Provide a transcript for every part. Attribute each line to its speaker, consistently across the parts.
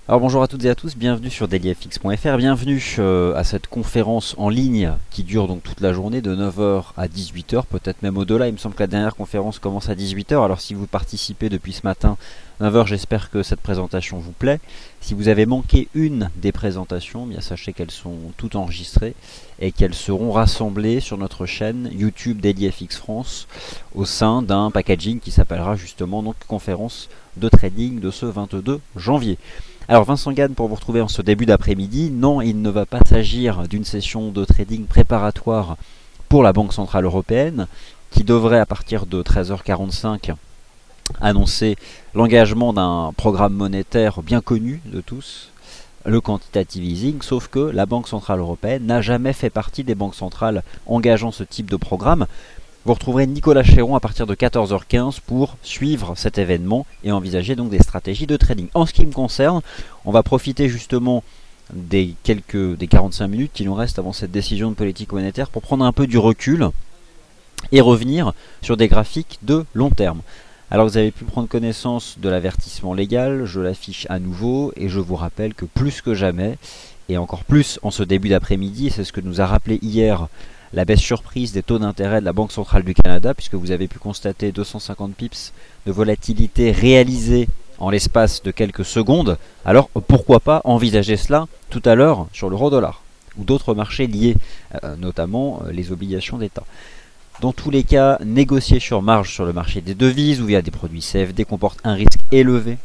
Speaker 1: Alors bonjour à toutes et à tous, bienvenue sur dailyfx.fr, bienvenue à cette conférence en ligne qui dure donc toute la journée de 9 heures à 18 heures, peut-être même au-delà. Il me semble que la dernière conférence commence à 18 heures. Alors si vous participez depuis ce matin 9 heures, j'espère que cette présentation vous plaît. Si vous avez manqué une des présentations, bien sachez qu'elles sont toutes enregistrées et qu'elles seront rassemblées sur notre chaîne YouTube dailyfx France au sein d'un packaging qui s'appellera justement donc conférence de trading de ce 22 janvier. Alors Vincent Gann pour vous retrouver en ce début d'après-midi. Non, il ne va pas s'agir d'une session de trading préparatoire pour la Banque Centrale Européenne qui devrait à partir de 13h45 annoncer l'engagement d'un programme monétaire bien connu de tous, le quantitative easing, sauf que la Banque Centrale Européenne n'a jamais fait partie des banques centrales engageant ce type de programme. Vous retrouverez Nicolas Chéron à partir de 14h15 pour suivre cet événement et envisager donc des stratégies de trading. En ce qui me concerne, on va profiter justement des 45 minutes qui nous restent avant cette décision de politique monétaire pour prendre un peu du recul et revenir sur des graphiques de long terme. Alors vous avez pu prendre connaissance de l'avertissement légal, je l'affiche à nouveau et je vous rappelle que plus que jamais, et encore plus en ce début d'après-midi, c'est ce que nous a rappelé hier la baisse surprise des taux d'intérêt de la Banque Centrale du Canada, puisque vous avez pu constater 250 pips de volatilité réalisée en l'espace de quelques secondes. Alors pourquoi pas envisager cela tout à l'heure sur l'euro-dollar ou d'autres marchés liés, notamment les obligations d'État. Dans tous les cas, négocier sur marge sur le marché des devises ou via des produits CFD comporte un risque élevé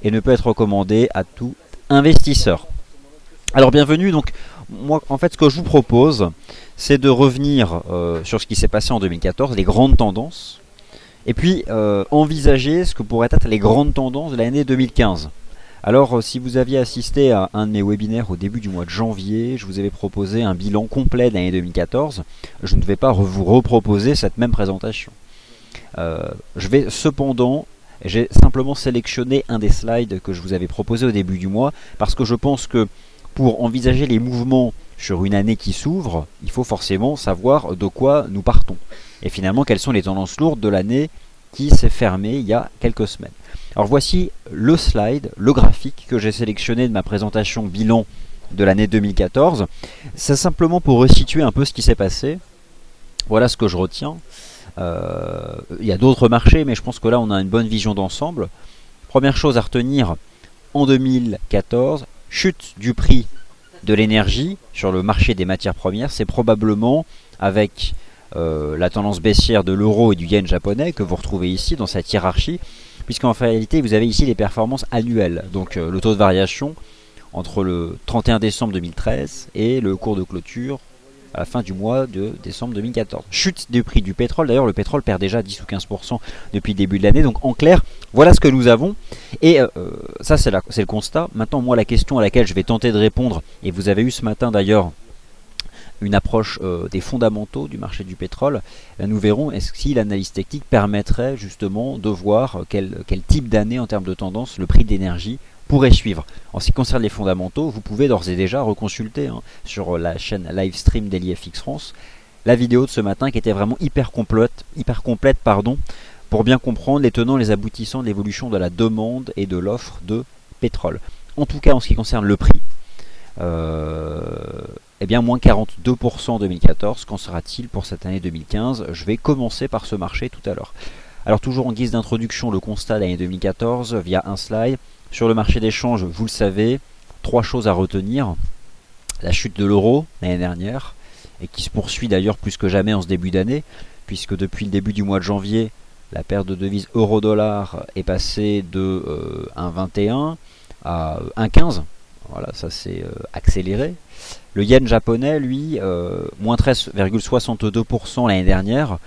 Speaker 1: et ne peut être recommandé à tout investisseur. Alors bienvenue, donc moi en fait ce que je vous propose c'est de revenir sur ce qui s'est passé en 2014, les grandes tendances, et puis envisager ce que pourraient être les grandes tendances de l'année 2015. Alors si vous aviez assisté à un de mes webinaires au début du mois de janvier, je vous avais proposé un bilan complet de l'année 2014, je ne vais pas vous reproposer cette même présentation. Je vais cependant, j'ai simplement sélectionné un des slides que je vous avais proposé au début du mois, parce que je pense que pour envisager les mouvements sur une année qui s'ouvre, il faut forcément savoir de quoi nous partons. Et finalement, quelles sont les tendances lourdes de l'année qui s'est fermée il y a quelques semaines. Alors voici le slide, le graphique que j'ai sélectionné de ma présentation bilan de l'année 2014. C'est simplement pour resituer un peu ce qui s'est passé. Voilà ce que je retiens. Il y a d'autres marchés, mais je pense que là on a une bonne vision d'ensemble. Première chose à retenir, en 2014, chute du prix de l'énergie sur le marché des matières premières, c'est probablement avec la tendance baissière de l'euro et du yen japonais que vous retrouvez ici dans cette hiérarchie, puisqu'en réalité vous avez ici les performances annuelles, donc le taux de variation entre le 31 décembre 2013 et le cours de clôture à la fin du mois de décembre 2014. Chute du prix du pétrole, d'ailleurs le pétrole perd déjà 10 ou 15% depuis le début de l'année, donc en clair, voilà ce que nous avons, et ça c'est le constat. Maintenant moi la question à laquelle je vais tenter de répondre, et vous avez eu ce matin d'ailleurs une approche des fondamentaux du marché du pétrole, nous verrons si l'analyse technique permettrait justement de voir quel type d'année en termes de tendance le prix d'énergie pourrait suivre. En ce qui concerne les fondamentaux, vous pouvez d'ores et déjà reconsulter sur la chaîne livestream dailyfx France la vidéo de ce matin qui était vraiment hyper complète pour bien comprendre les tenants et les aboutissants de l'évolution de la demande et de l'offre de pétrole. En tout cas en ce qui concerne le prix, eh bien moins 42% en 2014, qu'en sera-t-il pour cette année 2015? Je vais commencer par ce marché tout à l'heure. Alors toujours en guise d'introduction, le constat de l'année 2014 via un slide. Sur le marché des changes, vous le savez, trois choses à retenir. La chute de l'euro l'année dernière, et qui se poursuit d'ailleurs plus que jamais en ce début d'année, puisque depuis le début du mois de janvier, la paire de devises euro-dollar est passée de 1,21 à 1,15. Voilà, ça s'est accéléré. Le yen japonais, lui, moins 13,62% l'année dernière.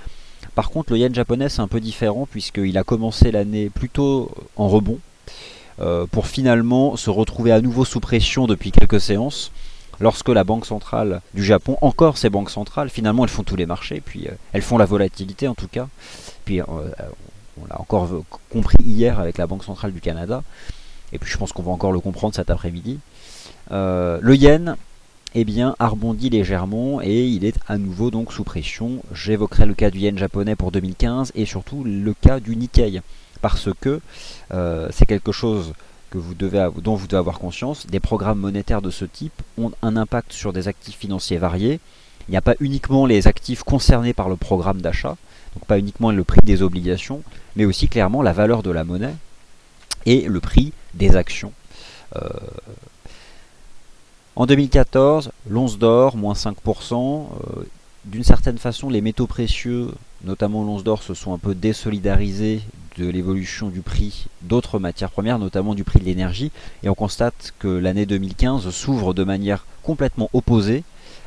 Speaker 1: Par contre, le yen japonais, c'est un peu différent puisqu'il a commencé l'année plutôt en rebond pour finalement se retrouver à nouveau sous pression depuis quelques séances lorsque la Banque Centrale du Japon, encore ces banques centrales, finalement elles font tous les marchés, puis elles font la volatilité en tout cas. Puis on l'a encore compris hier avec la Banque Centrale du Canada. Et puis je pense qu'on va encore le comprendre cet après-midi. Le yen, eh bien, a rebondi légèrement et il est à nouveau donc sous pression. J'évoquerai le cas du yen japonais pour 2015 et surtout le cas du Nikkei. Parce que c'est quelque chose dont vous devez avoir conscience, des programmes monétaires de ce type ont un impact sur des actifs financiers variés. Il n'y a pas uniquement les actifs concernés par le programme d'achat, donc pas uniquement le prix des obligations, mais aussi clairement la valeur de la monnaie et le prix des actions. En 2014, l'once d'or, moins 5%. D'une certaine façon, les métaux précieux, notamment l'once d'or, se sont un peu désolidarisés de l'évolution du prix d'autres matières premières, notamment du prix de l'énergie. Et on constate que l'année 2015 s'ouvre de manière complètement opposée,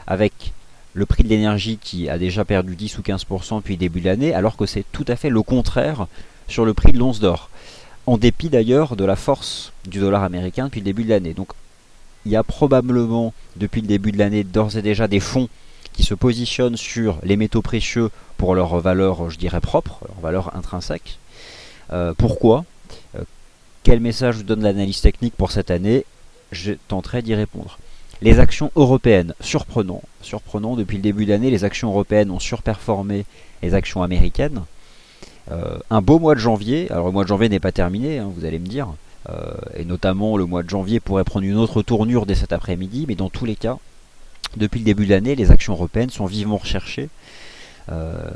Speaker 1: avec le prix de l'énergie qui a déjà perdu 10 ou 15% depuis le début de l'année, alors que c'est tout à fait le contraire sur le prix de l'once d'or. En dépit d'ailleurs de la force du dollar américain depuis le début de l'année. Donc il y a probablement depuis le début de l'année d'ores et déjà des fonds qui se positionnent sur les métaux précieux pour leur valeur, je dirais, propre, leur valeur intrinsèque. Pourquoi Quel message vous donne l'analyse technique pour cette année? Je tenterai d'y répondre. Les actions européennes, surprenant, depuis le début de l'année, les actions européennes ont surperformé les actions américaines. Un beau mois de janvier, alors le mois de janvier n'est pas terminé, hein, vous allez me dire, et notamment le mois de janvier pourrait prendre une autre tournure dès cet après-midi, mais dans tous les cas, depuis le début de l'année, les actions européennes sont vivement recherchées.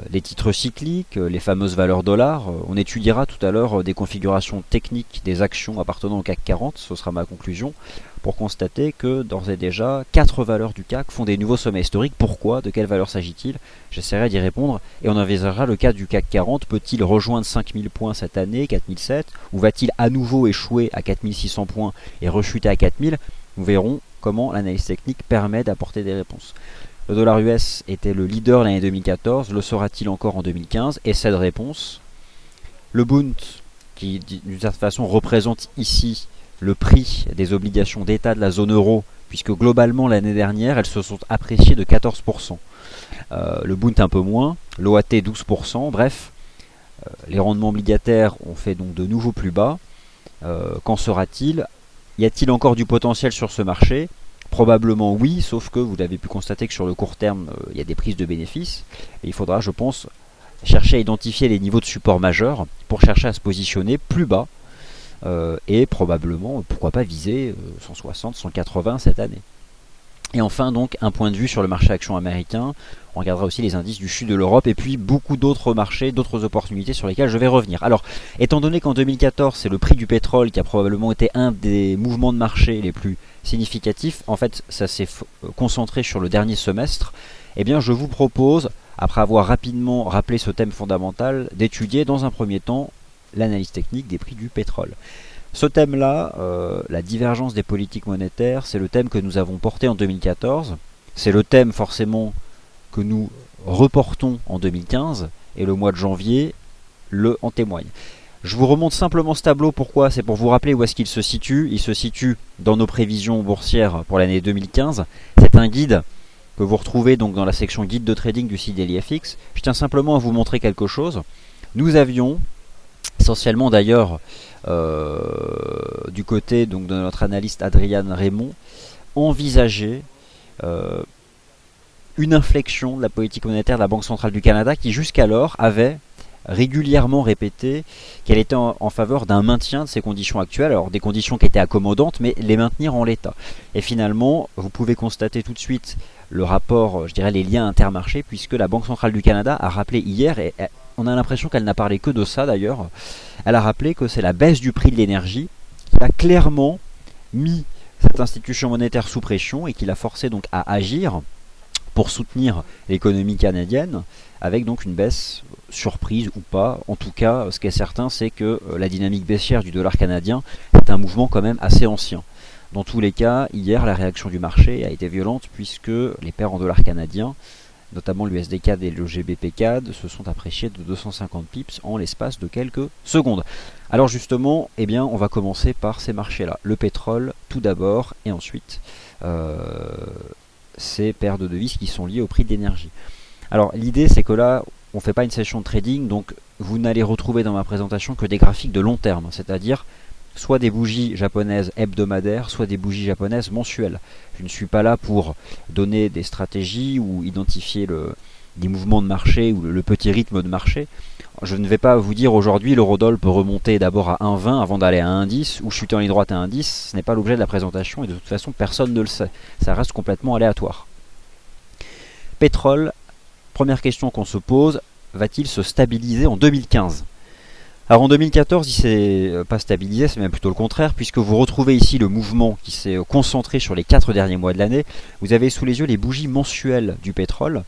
Speaker 1: Les titres cycliques, les fameuses valeurs dollars, on étudiera tout à l'heure des configurations techniques des actions appartenant au CAC 40, ce sera ma conclusion, pour constater que d'ores et déjà, 4 valeurs du CAC font des nouveaux sommets historiques. Pourquoi? De quelle valeur s'agit-il? J'essaierai d'y répondre et on envisagera le cas du CAC 40. Peut-il rejoindre 5000 points cette année, 4007, ou va-t-il à nouveau échouer à 4600 points et rechuter à 4000? Nous verrons comment l'analyse technique permet d'apporter des réponses. Le dollar US était le leader l'année 2014, le sera-t-il encore en 2015? Et cette réponse, le Bund, qui d'une certaine façon représente ici le prix des obligations d'État de la zone euro, puisque globalement l'année dernière elles se sont appréciées de 14%. Le Bund un peu moins, l'OAT 12%, bref, les rendements obligataires ont fait donc de nouveau plus bas. Qu'en sera-t-il? Y a-t-il encore du potentiel sur ce marché? Probablement oui, sauf que vous avez pu constater que sur le court terme, il y a des prises de bénéfices. Et il faudra, je pense, chercher à identifier les niveaux de support majeurs pour chercher à se positionner plus bas et probablement, pourquoi pas, viser 160, 180 cette année. Et enfin, donc, un point de vue sur le marché action américain. On regardera aussi les indices du sud de l'Europe et puis beaucoup d'autres marchés, d'autres opportunités sur lesquelles je vais revenir. Alors, étant donné qu'en 2014, c'est le prix du pétrole qui a probablement été un des mouvements de marché les plus significatifs, en fait, ça s'est concentré sur le dernier semestre, eh bien, je vous propose, après avoir rapidement rappelé ce thème fondamental, d'étudier dans un premier temps l'analyse technique des prix du pétrole. Ce thème-là, la divergence des politiques monétaires, c'est le thème que nous avons porté en 2014. C'est le thème forcément que nous reportons en 2015 et le mois de janvier le en témoigne. Je vous remonte simplement ce tableau, pourquoi? C'est pour vous rappeler où est-ce qu'il se situe. Il se situe dans nos prévisions boursières pour l'année 2015. C'est un guide que vous retrouvez donc dans la section guide de trading du site DailyFX. Je tiens simplement à vous montrer quelque chose. Nous avions essentiellement d'ailleurs du côté donc de notre analyste Adrian Raymond envisagé une inflexion de la politique monétaire de la Banque centrale du Canada qui jusqu'alors avait régulièrement répété qu'elle était en faveur d'un maintien de ces conditions actuelles, alors des conditions qui étaient accommodantes, mais les maintenir en l'état. Et finalement, vous pouvez constater tout de suite le rapport, je dirais les liens intermarchés, puisque la Banque centrale du Canada a rappelé hier, et on a l'impression qu'elle n'a parlé que de ça d'ailleurs, elle a rappelé que c'est la baisse du prix de l'énergie qui a clairement mis cette institution monétaire sous pression et qui l'a forcé donc à agir pour soutenir l'économie canadienne, avec donc une baisse surprise ou pas. En tout cas, ce qui est certain, c'est que la dynamique baissière du dollar canadien est un mouvement quand même assez ancien. Dans tous les cas, hier, la réaction du marché a été violente puisque les paires en dollars canadiens, notamment l'USD CAD et le GBP CAD, se sont appréciés de 250 pips en l'espace de quelques secondes. Alors justement, eh bien, on va commencer par ces marchés-là. Le pétrole tout d'abord, et ensuite ces paires de devises qui sont liées au prix de l'énergie. Alors l'idée c'est que là, on ne fait pas une session de trading, donc vous n'allez retrouver dans ma présentation que des graphiques de long terme, c'est-à-dire soit des bougies japonaises hebdomadaires, soit des bougies japonaises mensuelles. Je ne suis pas là pour donner des stratégies ou identifier des mouvements de marché ou le petit rythme de marché. Je ne vais pas vous dire aujourd'hui l'eurodoll peut remonter d'abord à 1,20 avant d'aller à 1,10 ou chuter en ligne droite à 1,10. Ce n'est pas l'objet de la présentation et de toute façon personne ne le sait. Ça reste complètement aléatoire. Pétrole, première question qu'on se pose, va-t-il se stabiliser en 2015 ? Alors en 2014, il s'est pas stabilisé, c'est même plutôt le contraire, puisque vous retrouvez ici le mouvement qui s'est concentré sur les 4 derniers mois de l'année. Vous avez sous les yeux les bougies mensuelles du pétrole,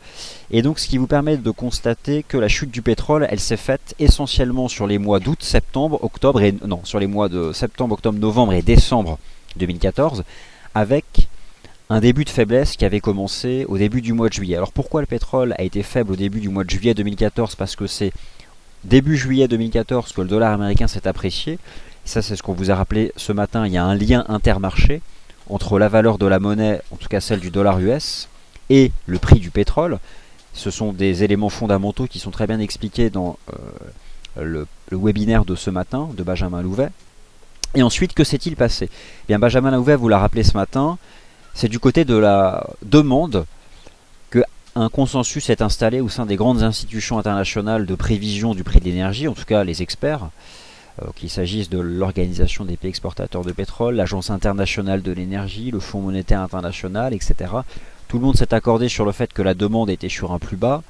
Speaker 1: et donc ce qui vous permet de constater que la chute du pétrole, elle s'est faite essentiellement sur les mois d'août, septembre, octobre, sur les mois de septembre, octobre, novembre et décembre 2014, avec un début de faiblesse qui avait commencé au début du mois de juillet. Alors pourquoi le pétrole a été faible au début du mois de juillet 2014 ? Parce que c'est début juillet 2014 que le dollar américain s'est apprécié. Et ça, c'est ce qu'on vous a rappelé ce matin. Il y a un lien intermarché entre la valeur de la monnaie, en tout cas celle du dollar US, et le prix du pétrole. Ce sont des éléments fondamentaux qui sont très bien expliqués dans le webinaire de ce matin de Benjamin Louvet. Et ensuite, que s'est-il passé ? Eh bien, Benjamin Louvet vous l'a rappelé ce matin, c'est du côté de la demande que un consensus est installé au sein des grandes institutions internationales de prévision du prix de l'énergie, en tout cas les experts, qu'il s'agisse de l'Organisation des pays exportateurs de pétrole, l'Agence internationale de l'énergie, le Fonds monétaire international, etc. Tout le monde s'est accordé sur le fait que la demande était sur un plus bas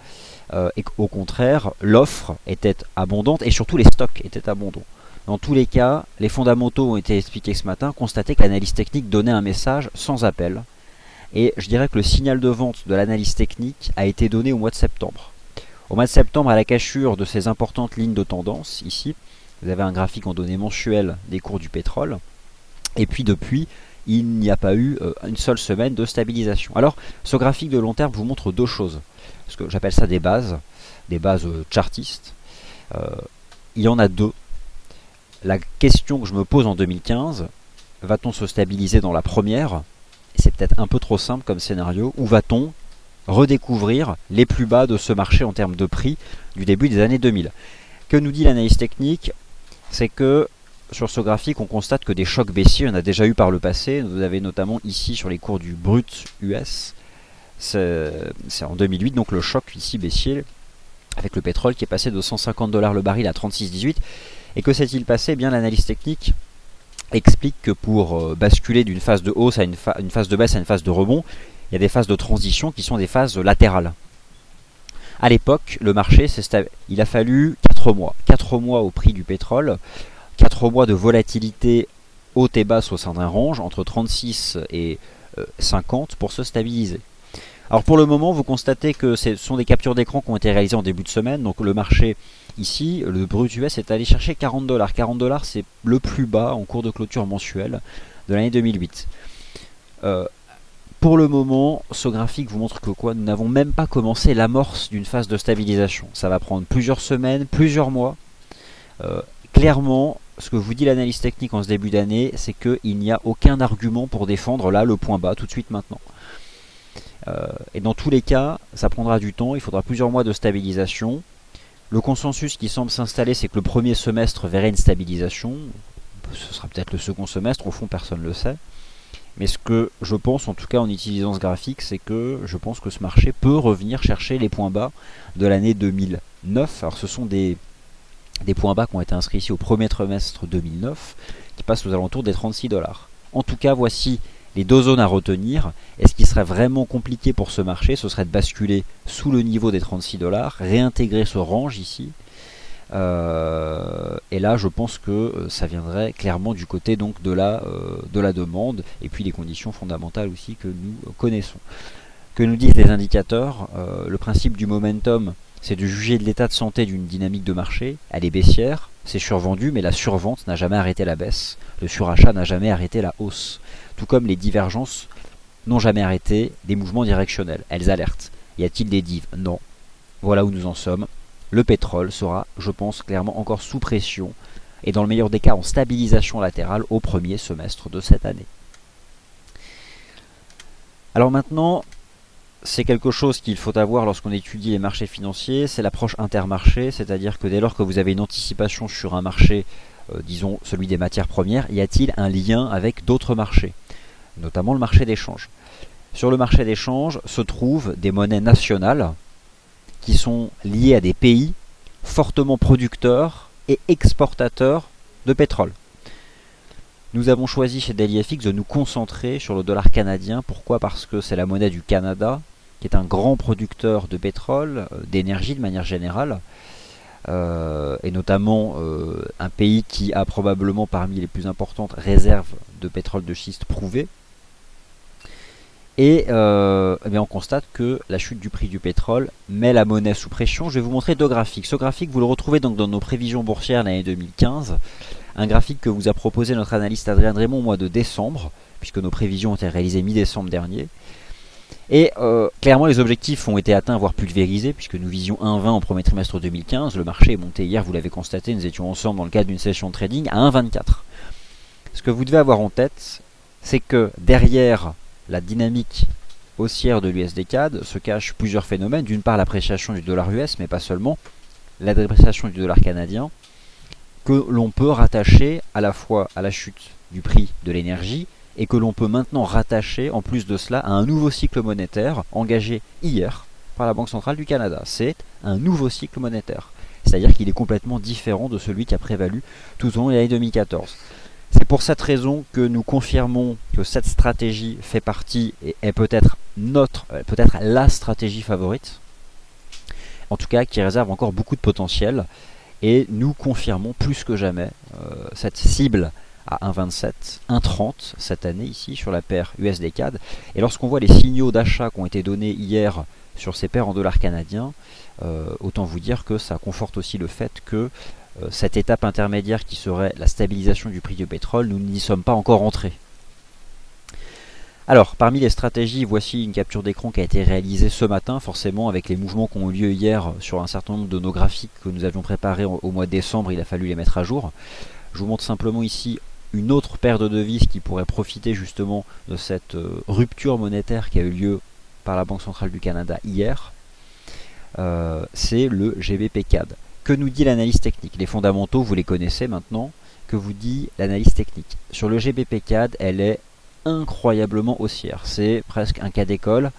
Speaker 1: et qu'au contraire, l'offre était abondante et surtout les stocks étaient abondants. Dans tous les cas, les fondamentaux ont été expliqués ce matin, constaté que l'analyse technique donnait un message sans appel. Et je dirais que le signal de vente de l'analyse technique a été donné au mois de septembre. Au mois de septembre, à la cassure de ces importantes lignes de tendance, ici, vous avez un graphique en données mensuelles des cours du pétrole. Et puis depuis, il n'y a pas eu une seule semaine de stabilisation. Alors, ce graphique de long terme vous montre deux choses. Parce que j'appelle ça des bases chartistes. Il y en a deux. La question que je me pose en 2015, va-t-on se stabiliser dans la première ? C'est peut-être un peu trop simple comme scénario. Ou va-t-on redécouvrir les plus bas de ce marché en termes de prix du début des années 2000 ? Que nous dit l'analyse technique ? C'est que sur ce graphique, on constate que des chocs baissiers, on a déjà eu par le passé. Vous avez notamment ici sur les cours du brut US, c'est en 2008, donc le choc ici baissier avec le pétrole qui est passé de 150 $ le baril à 36,18. Et que s'est-il passé ? Eh bien, l'analyse technique explique que pour basculer d'une phase de hausse à une phase de baisse à une phase de rebond, il y a des phases de transition qui sont des phases latérales. À l'époque, le marché, il a fallu 4 mois. 4 mois au prix du pétrole, 4 mois de volatilité haute et basse au sein d'un range, entre 36 et 50 pour se stabiliser. Alors pour le moment, vous constatez que ce sont des captures d'écran qui ont été réalisées en début de semaine. Donc le marché, ici, le brut US est allé chercher 40 $. 40 $, c'est le plus bas en cours de clôture mensuelle de l'année 2008. Pour le moment, ce graphique vous montre que nous n'avons même pas commencé l'amorce d'une phase de stabilisation. Ça va prendre plusieurs semaines, plusieurs mois. Clairement, ce que vous dit l'analyse technique en ce début d'année, c'est qu'il n'y a aucun argument pour défendre là le point bas tout de suite maintenant. Et dans tous les cas, ça prendra du temps, il faudra plusieurs mois de stabilisation. Le consensus qui semble s'installer, c'est que le premier semestre verrait une stabilisation. Ce sera peut-être le second semestre, au fond personne ne le sait. Mais ce que je pense, en tout cas en utilisant ce graphique, c'est que je pense que ce marché peut revenir chercher les points bas de l'année 2009. Alors ce sont des points bas qui ont été inscrits ici au premier trimestre 2009, qui passent aux alentours des 36 $. En tout cas, voici les deux zones à retenir. Et ce qui serait vraiment compliqué pour ce marché, ce serait de basculer sous le niveau des 36 $, réintégrer ce range ici. Et là, je pense que ça viendrait clairement du côté donc de la demande et puis les conditions fondamentales aussi que nous connaissons. Que nous disent les indicateurs ? Le principe du momentum, c'est de juger de l'état de santé d'une dynamique de marché. Elle est baissière, c'est survendu, mais la survente n'a jamais arrêté la baisse. Le surachat n'a jamais arrêté la hausse. Tout comme les divergences n'ont jamais arrêté des mouvements directionnels. Elles alertent. Y a-t-il des dives ? Non. Voilà où nous en sommes. Le pétrole sera, je pense, clairement encore sous pression et dans le meilleur des cas en stabilisation latérale au premier semestre de cette année. Alors maintenant, c'est quelque chose qu'il faut avoir lorsqu'on étudie les marchés financiers, c'est l'approche intermarché, c'est-à-dire que dès lors que vous avez une anticipation sur un marché, disons celui des matières premières, y a-t-il un lien avec d'autres marchés, notamment le marché d'échange. Sur le marché d'échange se trouvent des monnaies nationales qui sont liés à des pays fortement producteurs et exportateurs de pétrole. Nous avons choisi chez DailyFX de nous concentrer sur le dollar canadien. Pourquoi? Parce que c'est la monnaie du Canada, qui est un grand producteur de pétrole, d'énergie de manière générale, et notamment un pays qui a probablement parmi les plus importantes réserves de pétrole de schiste prouvées. Et eh bien on constate que la chute du prix du pétrole met la monnaie sous pression. Je vais vous montrer deux graphiques. Ce graphique, vous le retrouvez donc dans nos prévisions boursières l'année 2015. Un graphique que vous a proposé notre analyste Adrien Dremont au mois de décembre, puisque nos prévisions ont été réalisées mi-décembre dernier. Et clairement les objectifs ont été atteints, voire pulvérisés, puisque nous visions 1,20 au premier trimestre 2015. Le marché est monté hier, vous l'avez constaté, nous étions ensemble dans le cadre d'une session de trading à 1,24. Ce que vous devez avoir en tête, c'est que derrière la dynamique haussière de l'USD CAD se cachent plusieurs phénomènes. D'une part l'appréciation du dollar US, mais pas seulement, la dépréciation du dollar canadien, que l'on peut rattacher à la fois à la chute du prix de l'énergie et que l'on peut maintenant rattacher en plus de cela à un nouveau cycle monétaire engagé hier par la Banque centrale du Canada. C'est un nouveau cycle monétaire, c'est-à-dire qu'il est complètement différent de celui qui a prévalu tout au long de l'année 2014. C'est pour cette raison que nous confirmons que cette stratégie fait partie et est peut-être la stratégie favorite, en tout cas qui réserve encore beaucoup de potentiel. Et nous confirmons plus que jamais cette cible à 1,27, 1,30 cette année ici sur la paire USD CAD. Et lorsqu'on voit les signaux d'achat qui ont été donnés hier sur ces paires en dollars canadiens, autant vous dire que ça conforte aussi le fait que cette étape intermédiaire qui serait la stabilisation du prix du pétrole, nous n'y sommes pas encore entrés. Alors, parmi les stratégies, voici une capture d'écran qui a été réalisée ce matin, forcément avec les mouvements qui ont eu lieu hier sur un certain nombre de nos graphiques que nous avions préparés au mois de décembre, il a fallu les mettre à jour. Je vous montre simplement ici une autre paire de devises qui pourrait profiter justement de cette rupture monétaire qui a eu lieu par la Banque centrale du Canada hier. C'est le GBP CAD. Que nous dit l'analyse technique? Les fondamentaux, vous les connaissez maintenant. Que vous dit l'analyse technique? Sur le GBP CAD, elle est incroyablement haussière, c'est presque un cas d'école.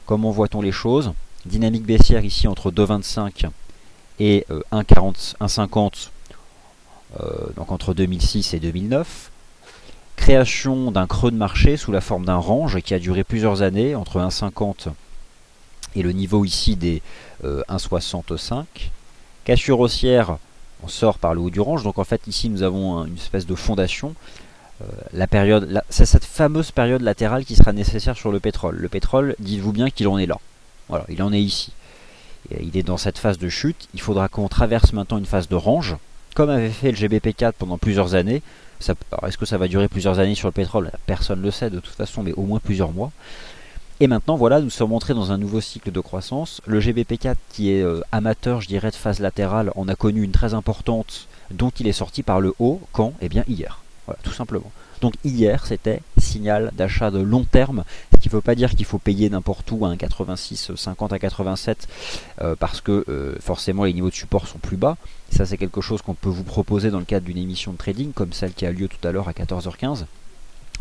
Speaker 1: Comment voit-on les choses? Dynamique baissière ici entre 2,25 et 1,40, 1,50, donc entre 2006 et 2009. Création d'un creux de marché sous la forme d'un range qui a duré plusieurs années entre 1,50 et le niveau ici des 1,65. Cassure haussière, on sort par le haut du range, donc en fait ici nous avons une espèce de fondation. C'est cette fameuse période latérale qui sera nécessaire sur le pétrole. Le pétrole, dites-vous bien qu'il en est là. Voilà, il en est ici. Et il est dans cette phase de chute. Il faudra qu'on traverse maintenant une phase de range, comme avait fait le GBP4 pendant plusieurs années. Est-ce que ça va durer plusieurs années sur le pétrole? Personne ne le sait de toute façon, mais au moins plusieurs mois. Et maintenant, voilà, nous sommes entrés dans un nouveau cycle de croissance. Le GBP4, qui est amateur, je dirais, de phase latérale, en a connu une très importante, dont il est sorti par le haut, quand? Eh bien, hier. Voilà, tout simplement. Donc hier, c'était signal d'achat de long terme, ce qui ne veut pas dire qu'il faut payer n'importe où à 1,86, 50 à 87, parce que forcément les niveaux de support sont plus bas. Ça, c'est quelque chose qu'on peut vous proposer dans le cadre d'une émission de trading, comme celle qui a lieu tout à l'heure à 14h15.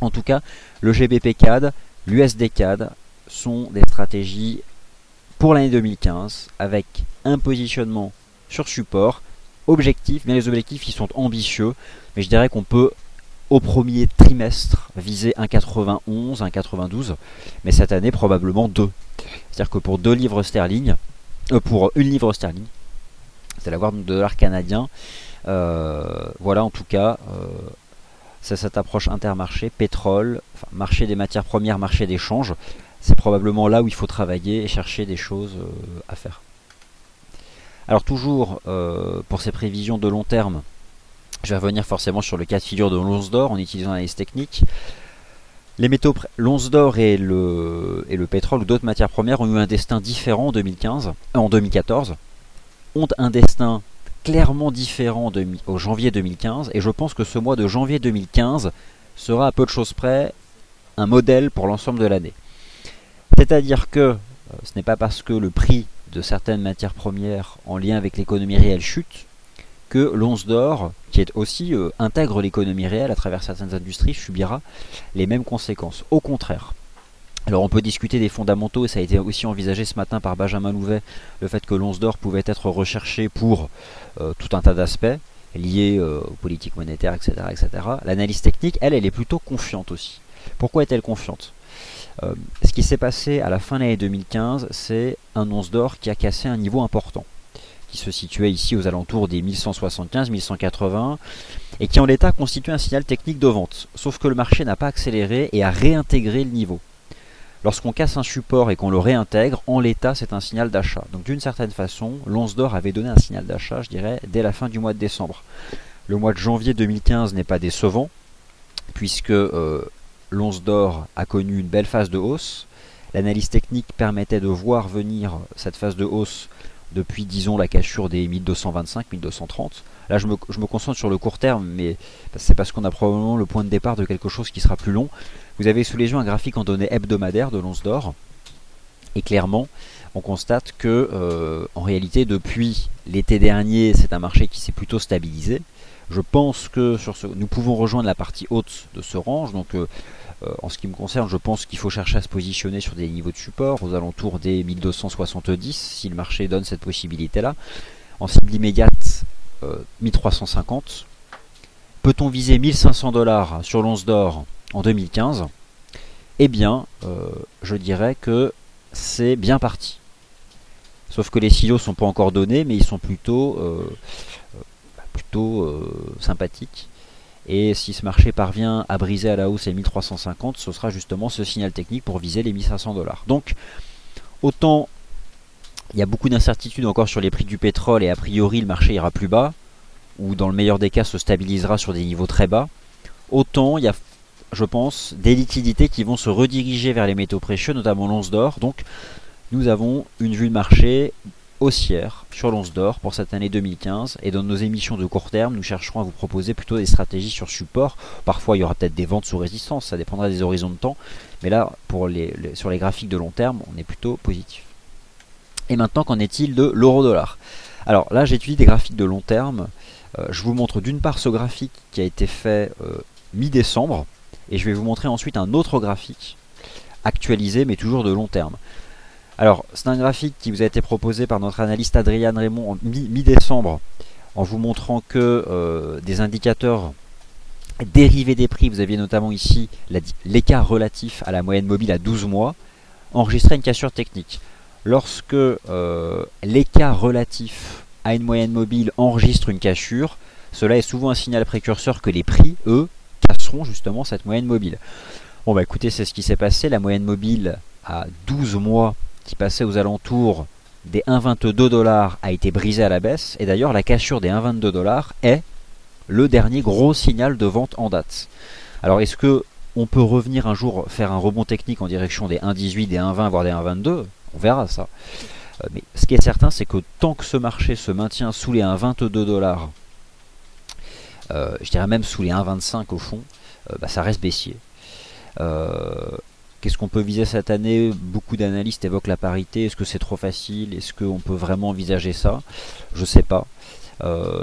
Speaker 1: En tout cas, le GBP CAD, l'USD CAD sont des stratégies pour l'année 2015, avec un positionnement sur support, objectif, mais les objectifs ils sont ambitieux, mais je dirais qu'on peut au premier trimestre viser 1,91, 1,92, mais cette année probablement 2. C'est-à-dire que pour 2 livres sterling, pour 1 livre sterling, c'est l'avoir de dollars canadiens, voilà en tout cas, c'est cette approche intermarché, pétrole, enfin, marché des matières premières, marché d'échange, c'est probablement là où il faut travailler et chercher des choses à faire. Alors toujours pour ces prévisions de long terme, je vais revenir forcément sur le cas de figure de l'once d'or en utilisant l'analyse technique. Les métaux, l'once d'or et le pétrole ou d'autres matières premières ont eu un destin différent en 2014, ont un destin clairement différent au janvier 2015, et je pense que ce mois de janvier 2015 sera à peu de choses près un modèle pour l'ensemble de l'année. C'est-à-dire que ce n'est pas parce que le prix de certaines matières premières en lien avec l'économie réelle chute que l'once d'or, qui est aussi intègre l'économie réelle à travers certaines industries, subira les mêmes conséquences. Au contraire, Alors on peut discuter des fondamentaux, et ça a été aussi envisagé ce matin par Benjamin Louvet, le fait que l'once d'or pouvait être recherché pour tout un tas d'aspects liés aux politiques monétaires, etc. etc. L'analyse technique, elle est plutôt confiante aussi. Pourquoi est-elle confiante? Ce qui s'est passé à la fin de l'année 2015, c'est un once d'or qui a cassé un niveau important, qui se situait ici aux alentours des 1175, 1180, et qui en l'état constitue un signal technique de vente. Sauf que le marché n'a pas accéléré et a réintégré le niveau. Lorsqu'on casse un support et qu'on le réintègre, en l'état, c'est un signal d'achat. Donc d'une certaine façon, l'once d'or avait donné un signal d'achat, je dirais, dès la fin du mois de décembre. Le mois de janvier 2015 n'est pas décevant, puisque l'once d'or a connu une belle phase de hausse. L'analyse technique permettait de voir venir cette phase de hausse depuis, disons, la cassure des 1225, 1230. Là, je me concentre sur le court terme, mais c'est parce qu'on a probablement le point de départ de quelque chose qui sera plus long. Vous avez sous les yeux un graphique en données hebdomadaires de l'once d'or, et clairement, on constate que, en réalité, depuis l'été dernier, c'est un marché qui s'est plutôt stabilisé. Je pense que nous pouvons rejoindre la partie haute de ce range, donc en ce qui me concerne, je pense qu'il faut chercher à se positionner sur des niveaux de support aux alentours des 1270 si le marché donne cette possibilité-là. En cible immédiate, 1350. Peut-on viser 1500 $ sur l'once d'or en 2015? Eh bien, je dirais que c'est bien parti. Sauf que les signaux ne sont pas encore donnés, mais ils sont plutôt sympathiques. Et si ce marché parvient à briser à la hausse les 1350, ce sera justement ce signal technique pour viser les 1500 $. Donc, autant il y a beaucoup d'incertitudes encore sur les prix du pétrole et a priori le marché ira plus bas, ou dans le meilleur des cas se stabilisera sur des niveaux très bas, autant il y a, je pense, des liquidités qui vont se rediriger vers les métaux précieux, notamment l'once d'or. Donc, nous avons une vue de marché haussière sur l'once d'or pour cette année 2015, et dans nos émissions de court terme nous chercherons à vous proposer plutôt des stratégies sur support. Parfois il y aura peut-être des ventes sous résistance, ça dépendra des horizons de temps, mais là sur les graphiques de long terme on est plutôt positif. Et maintenant, qu'en est-il de l'euro-dollar? Alors là j'étudie des graphiques de long terme, je vous montre d'une part ce graphique qui a été fait mi-décembre, et je vais vous montrer ensuite un autre graphique actualisé mais toujours de long terme. Alors, c'est un graphique qui vous a été proposé par notre analyste Adrian Raymond en mi-décembre, en vous montrant que des indicateurs dérivés des prix, vous aviez notamment ici l'écart relatif à la moyenne mobile à 12 mois, enregistrait une cassure technique. Lorsque l'écart relatif à une moyenne mobile enregistre une cassure, cela est souvent un signal précurseur que les prix, eux, casseront justement cette moyenne mobile. Bon bah écoutez, c'est ce qui s'est passé. La moyenne mobile à 12 mois qui passait aux alentours des 1,22 $ a été brisée à la baisse, et d'ailleurs la cassure des 1,22 $ est le dernier gros signal de vente en date. Alors est-ce que on peut revenir un jour faire un rebond technique en direction des 1,18, des 1,20 voire des 1,22? On verra ça. Mais ce qui est certain, c'est que tant que ce marché se maintient sous les 1,22 $, je dirais même sous les 1,25 au fond, ça reste baissier. Qu'est-ce qu'on peut viser cette année? Beaucoup d'analystes évoquent la parité. Est-ce que c'est trop facile? Est-ce qu'on peut vraiment envisager ça? Je ne sais pas.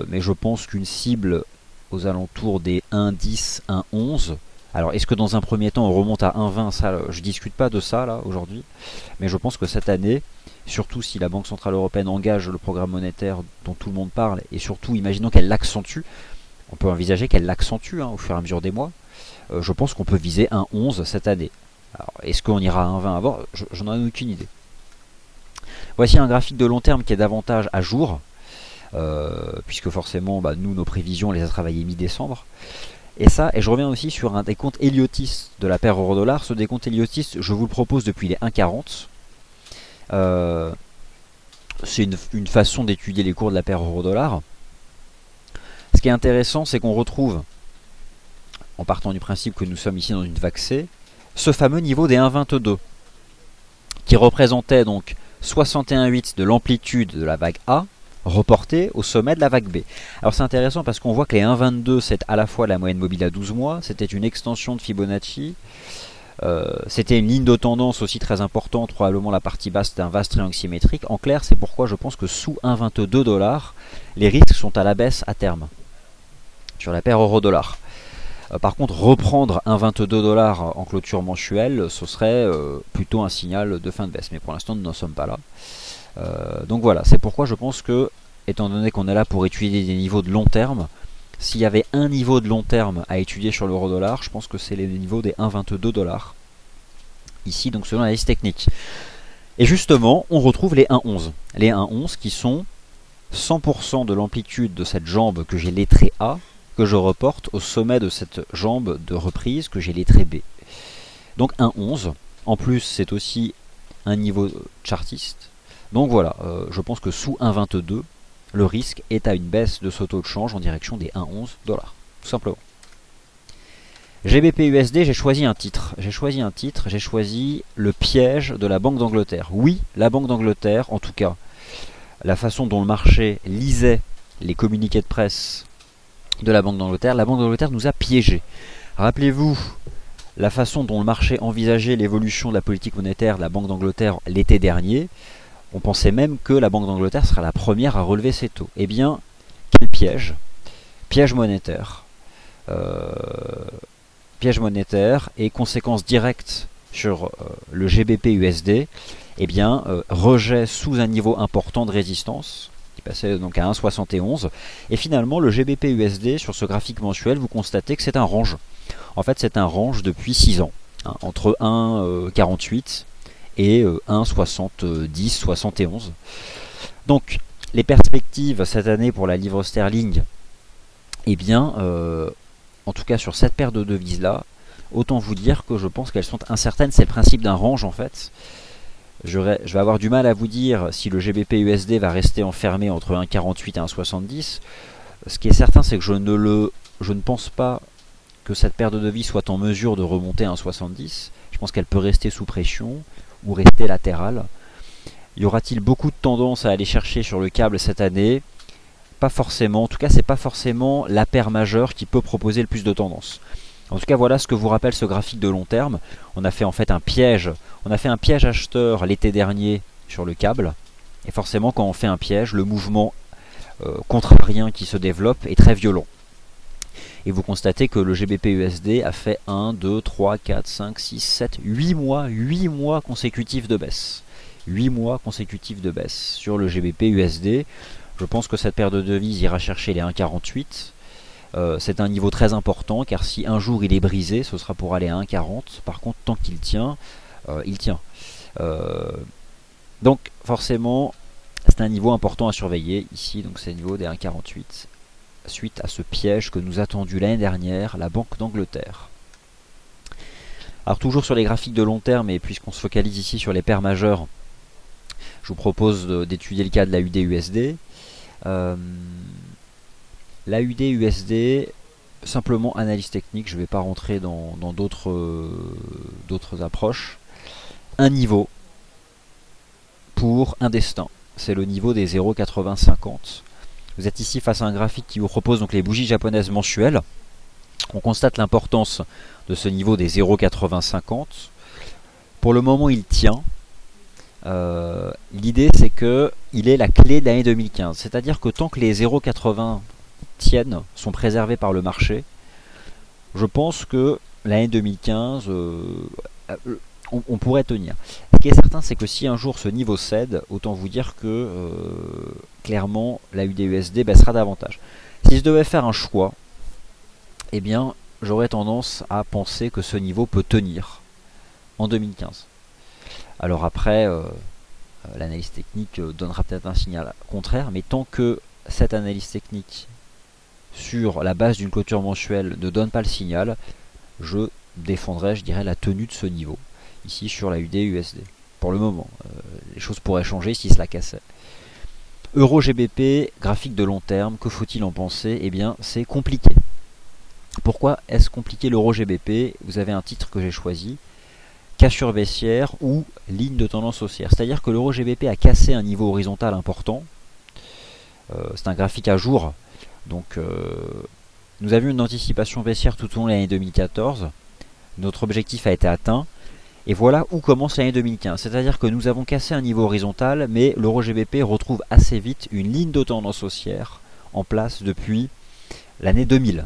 Speaker 1: Mais je pense qu'une cible aux alentours des 1,10, 1,11. Alors est-ce que dans un premier temps on remonte à 1,20? Ça, je ne discute pas de ça là aujourd'hui. Mais je pense que cette année, surtout si la Banque Centrale Européenne engage le programme monétaire dont tout le monde parle, et surtout imaginons qu'elle l'accentue, on peut envisager qu'elle l'accentue au fur et à mesure des mois, je pense qu'on peut viser 1,11 cette année. Est-ce qu'on ira à 1,20 avant? J'en ai aucune idée. Voici un graphique de long terme qui est davantage à jour, puisque forcément nous nos prévisions on les a travaillées mi-décembre. Et je reviens aussi sur un décompte héliotis de la paire euro-dollar. Ce décompte héliotis, je vous le propose depuis les 1,40. C'est une façon d'étudier les cours de la paire euro-dollar. Ce qui est intéressant, c'est qu'on retrouve, en partant du principe que nous sommes ici dans une vague C, ce fameux niveau des 1,22 qui représentait donc 61,8 de l'amplitude de la vague A reportée au sommet de la vague B. Alors c'est intéressant parce qu'on voit que les 1,22 c'est à la fois la moyenne mobile à 12 mois, c'était une extension de Fibonacci, c'était une ligne de tendance aussi très importante, probablement la partie basse d'un vaste triangle symétrique. En clair, c'est pourquoi je pense que sous 1,22 $, les risques sont à la baisse à terme sur la paire euro-dollar. Par contre, reprendre un 22 $ en clôture mensuelle, ce serait plutôt un signal de fin de baisse. Mais pour l'instant, nous n'en sommes pas là. Donc voilà, c'est pourquoi je pense que, étant donné qu'on est là pour étudier des niveaux de long terme, s'il y avait un niveau de long terme à étudier sur l'euro-dollar, je pense que c'est les niveaux des 1,22 $. Ici, donc selon l'analyse technique. Et justement, on retrouve les 1,11. Les 1,11 qui sont 100% de l'amplitude de cette jambe que j'ai lettrée A, que je reporte au sommet de cette jambe de reprise que j'ai lettrée B. Donc 1,11. En plus, c'est aussi un niveau chartiste. Donc voilà, je pense que sous 1,22, le risque est à une baisse de ce taux de change en direction des 1,11 $, tout simplement. GBP-USD, j'ai choisi un titre. J'ai choisi le piège de la Banque d'Angleterre. Oui, la Banque d'Angleterre, en tout cas, la façon dont le marché lisait les communiqués de presse de la Banque d'Angleterre nous a piégés. Rappelez-vous la façon dont le marché envisageait l'évolution de la politique monétaire de la Banque d'Angleterre l'été dernier. On pensait même que la Banque d'Angleterre sera la première à relever ses taux. Eh bien, quel piège? Piège monétaire. Piège monétaire et conséquence directe sur le GBP-USD, eh bien, rejet sous un niveau important de résistance, qui passait donc à 1,71. Et finalement, le GBP-USD, sur ce graphique mensuel, vous constatez que c'est un range. En fait, c'est un range depuis 6 ans, hein, entre 1,48 et 1,70, 71. Donc, les perspectives cette année pour la livre sterling, eh bien, en tout cas sur cette paire de devises-là, autant vous dire que je pense qu'elles sont incertaines. C'est le principe d'un range en fait. Je vais avoir du mal à vous dire si le GBP-USD va rester enfermé entre 1,48 et 1,70. Ce qui est certain, c'est que je ne pense pas que cette paire de devises soit en mesure de remonter à 1,70. Je pense qu'elle peut rester sous pression ou rester latérale. Y aura-t-il beaucoup de tendance à aller chercher sur le câble cette année? Pas forcément. En tout cas, c'est pas forcément la paire majeure qui peut proposer le plus de tendance. En tout cas, voilà ce que vous rappelle ce graphique de long terme. On a fait en fait un piège. On a fait un piège acheteur l'été dernier sur le câble. Et forcément, quand on fait un piège, le mouvement contrarien qui se développe est très violent. Et vous constatez que le GBP-USD a fait 1, 2, 3, 4, 5, 6, 7, 8 mois consécutifs de baisse. 8 mois consécutifs de baisse sur le GBP-USD. Je pense que cette paire de devises ira chercher les 1,48. C'est un niveau très important car si un jour il est brisé, ce sera pour aller à 1,40. Par contre, tant qu'il tient, il tient. Donc forcément, c'est un niveau important à surveiller ici. Donc c'est le niveau des 1,48 suite à ce piège que nous a tendu l'année dernière la Banque d'Angleterre. Alors toujours sur les graphiques de long terme et puisqu'on se focalise ici sur les paires majeures, je vous propose d'étudier le cas de la UD-USD. La UD-USD, simplement analyse technique, je ne vais pas rentrer dans d'autres approches. Un niveau pour un destin, c'est le niveau des 0,8050. Vous êtes ici face à un graphique qui vous propose donc les bougies japonaises mensuelles. On constate l'importance de ce niveau des 0,8050. Pour le moment, il tient. L'idée, c'est que il est la clé de l'année 2015. C'est-à-dire que tant que les 0,80 tiennent, sont préservés par le marché, je pense que l'année 2015, on pourrait tenir. Ce qui est certain, c'est que si un jour ce niveau cède, autant vous dire que clairement la UD-USD baissera davantage. Si je devais faire un choix, eh bien j'aurais tendance à penser que ce niveau peut tenir en 2015. Alors après, l'analyse technique donnera peut-être un signal contraire, mais tant que cette analyse technique sur la base d'une clôture mensuelle ne donne pas le signal, je défendrai, je dirais, la tenue de ce niveau, ici sur la UD-USD. Pour le moment, les choses pourraient changer si cela cassait. Euro-GBP, graphique de long terme, que faut-il en penser? Eh bien, c'est compliqué. Pourquoi est-ce compliqué l'Euro-GBP? Vous avez un titre que j'ai choisi, cassure baissière ou ligne de tendance haussière. C'est-à-dire que l'Euro-GBP a cassé un niveau horizontal important. C'est un graphique à jour. Donc, nous avions une anticipation baissière tout au long de l'année 2014. Notre objectif a été atteint. Et voilà où commence l'année 2015. C'est-à-dire que nous avons cassé un niveau horizontal, mais l'Euro-GBP retrouve assez vite une ligne de tendance haussière en place depuis l'année 2000.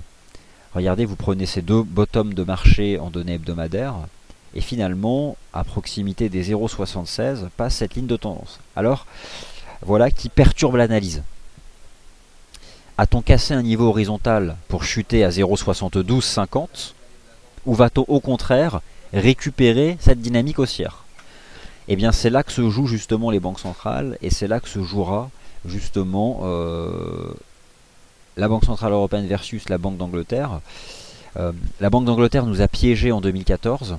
Speaker 1: Regardez, vous prenez ces deux bottoms de marché en données hebdomadaires, et finalement, à proximité des 0,76, passe cette ligne de tendance. Alors, voilà qui perturbe l'analyse. A-t-on cassé un niveau horizontal pour chuter à 0,7250, ou va-t-on au contraire récupérer cette dynamique haussière? Eh bien, c'est là que se jouent justement les banques centrales, et c'est là que se jouera justement la Banque Centrale Européenne versus la Banque d'Angleterre. La Banque d'Angleterre nous a piégés en 2014,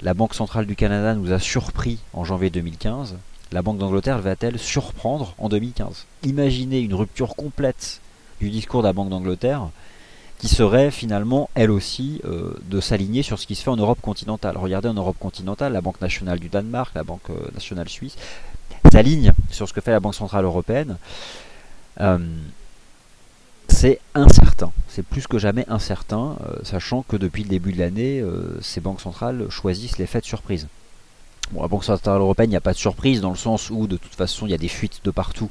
Speaker 1: la Banque Centrale du Canada nous a surpris en janvier 2015, la Banque d'Angleterre va-t-elle surprendre en 2015? Imaginez une rupture complète du discours de la Banque d'Angleterre, qui serait finalement, elle aussi, de s'aligner sur ce qui se fait en Europe continentale. Regardez en Europe continentale, la Banque nationale du Danemark, la Banque nationale suisse, s'alignent sur ce que fait la Banque centrale européenne. C'est incertain, c'est plus que jamais incertain, sachant que depuis le début de l'année, ces banques centrales choisissent l'effet de surprise. Bon, la Banque centrale européenne, il n'y a pas de surprise, dans le sens où de toute façon il y a des fuites de partout.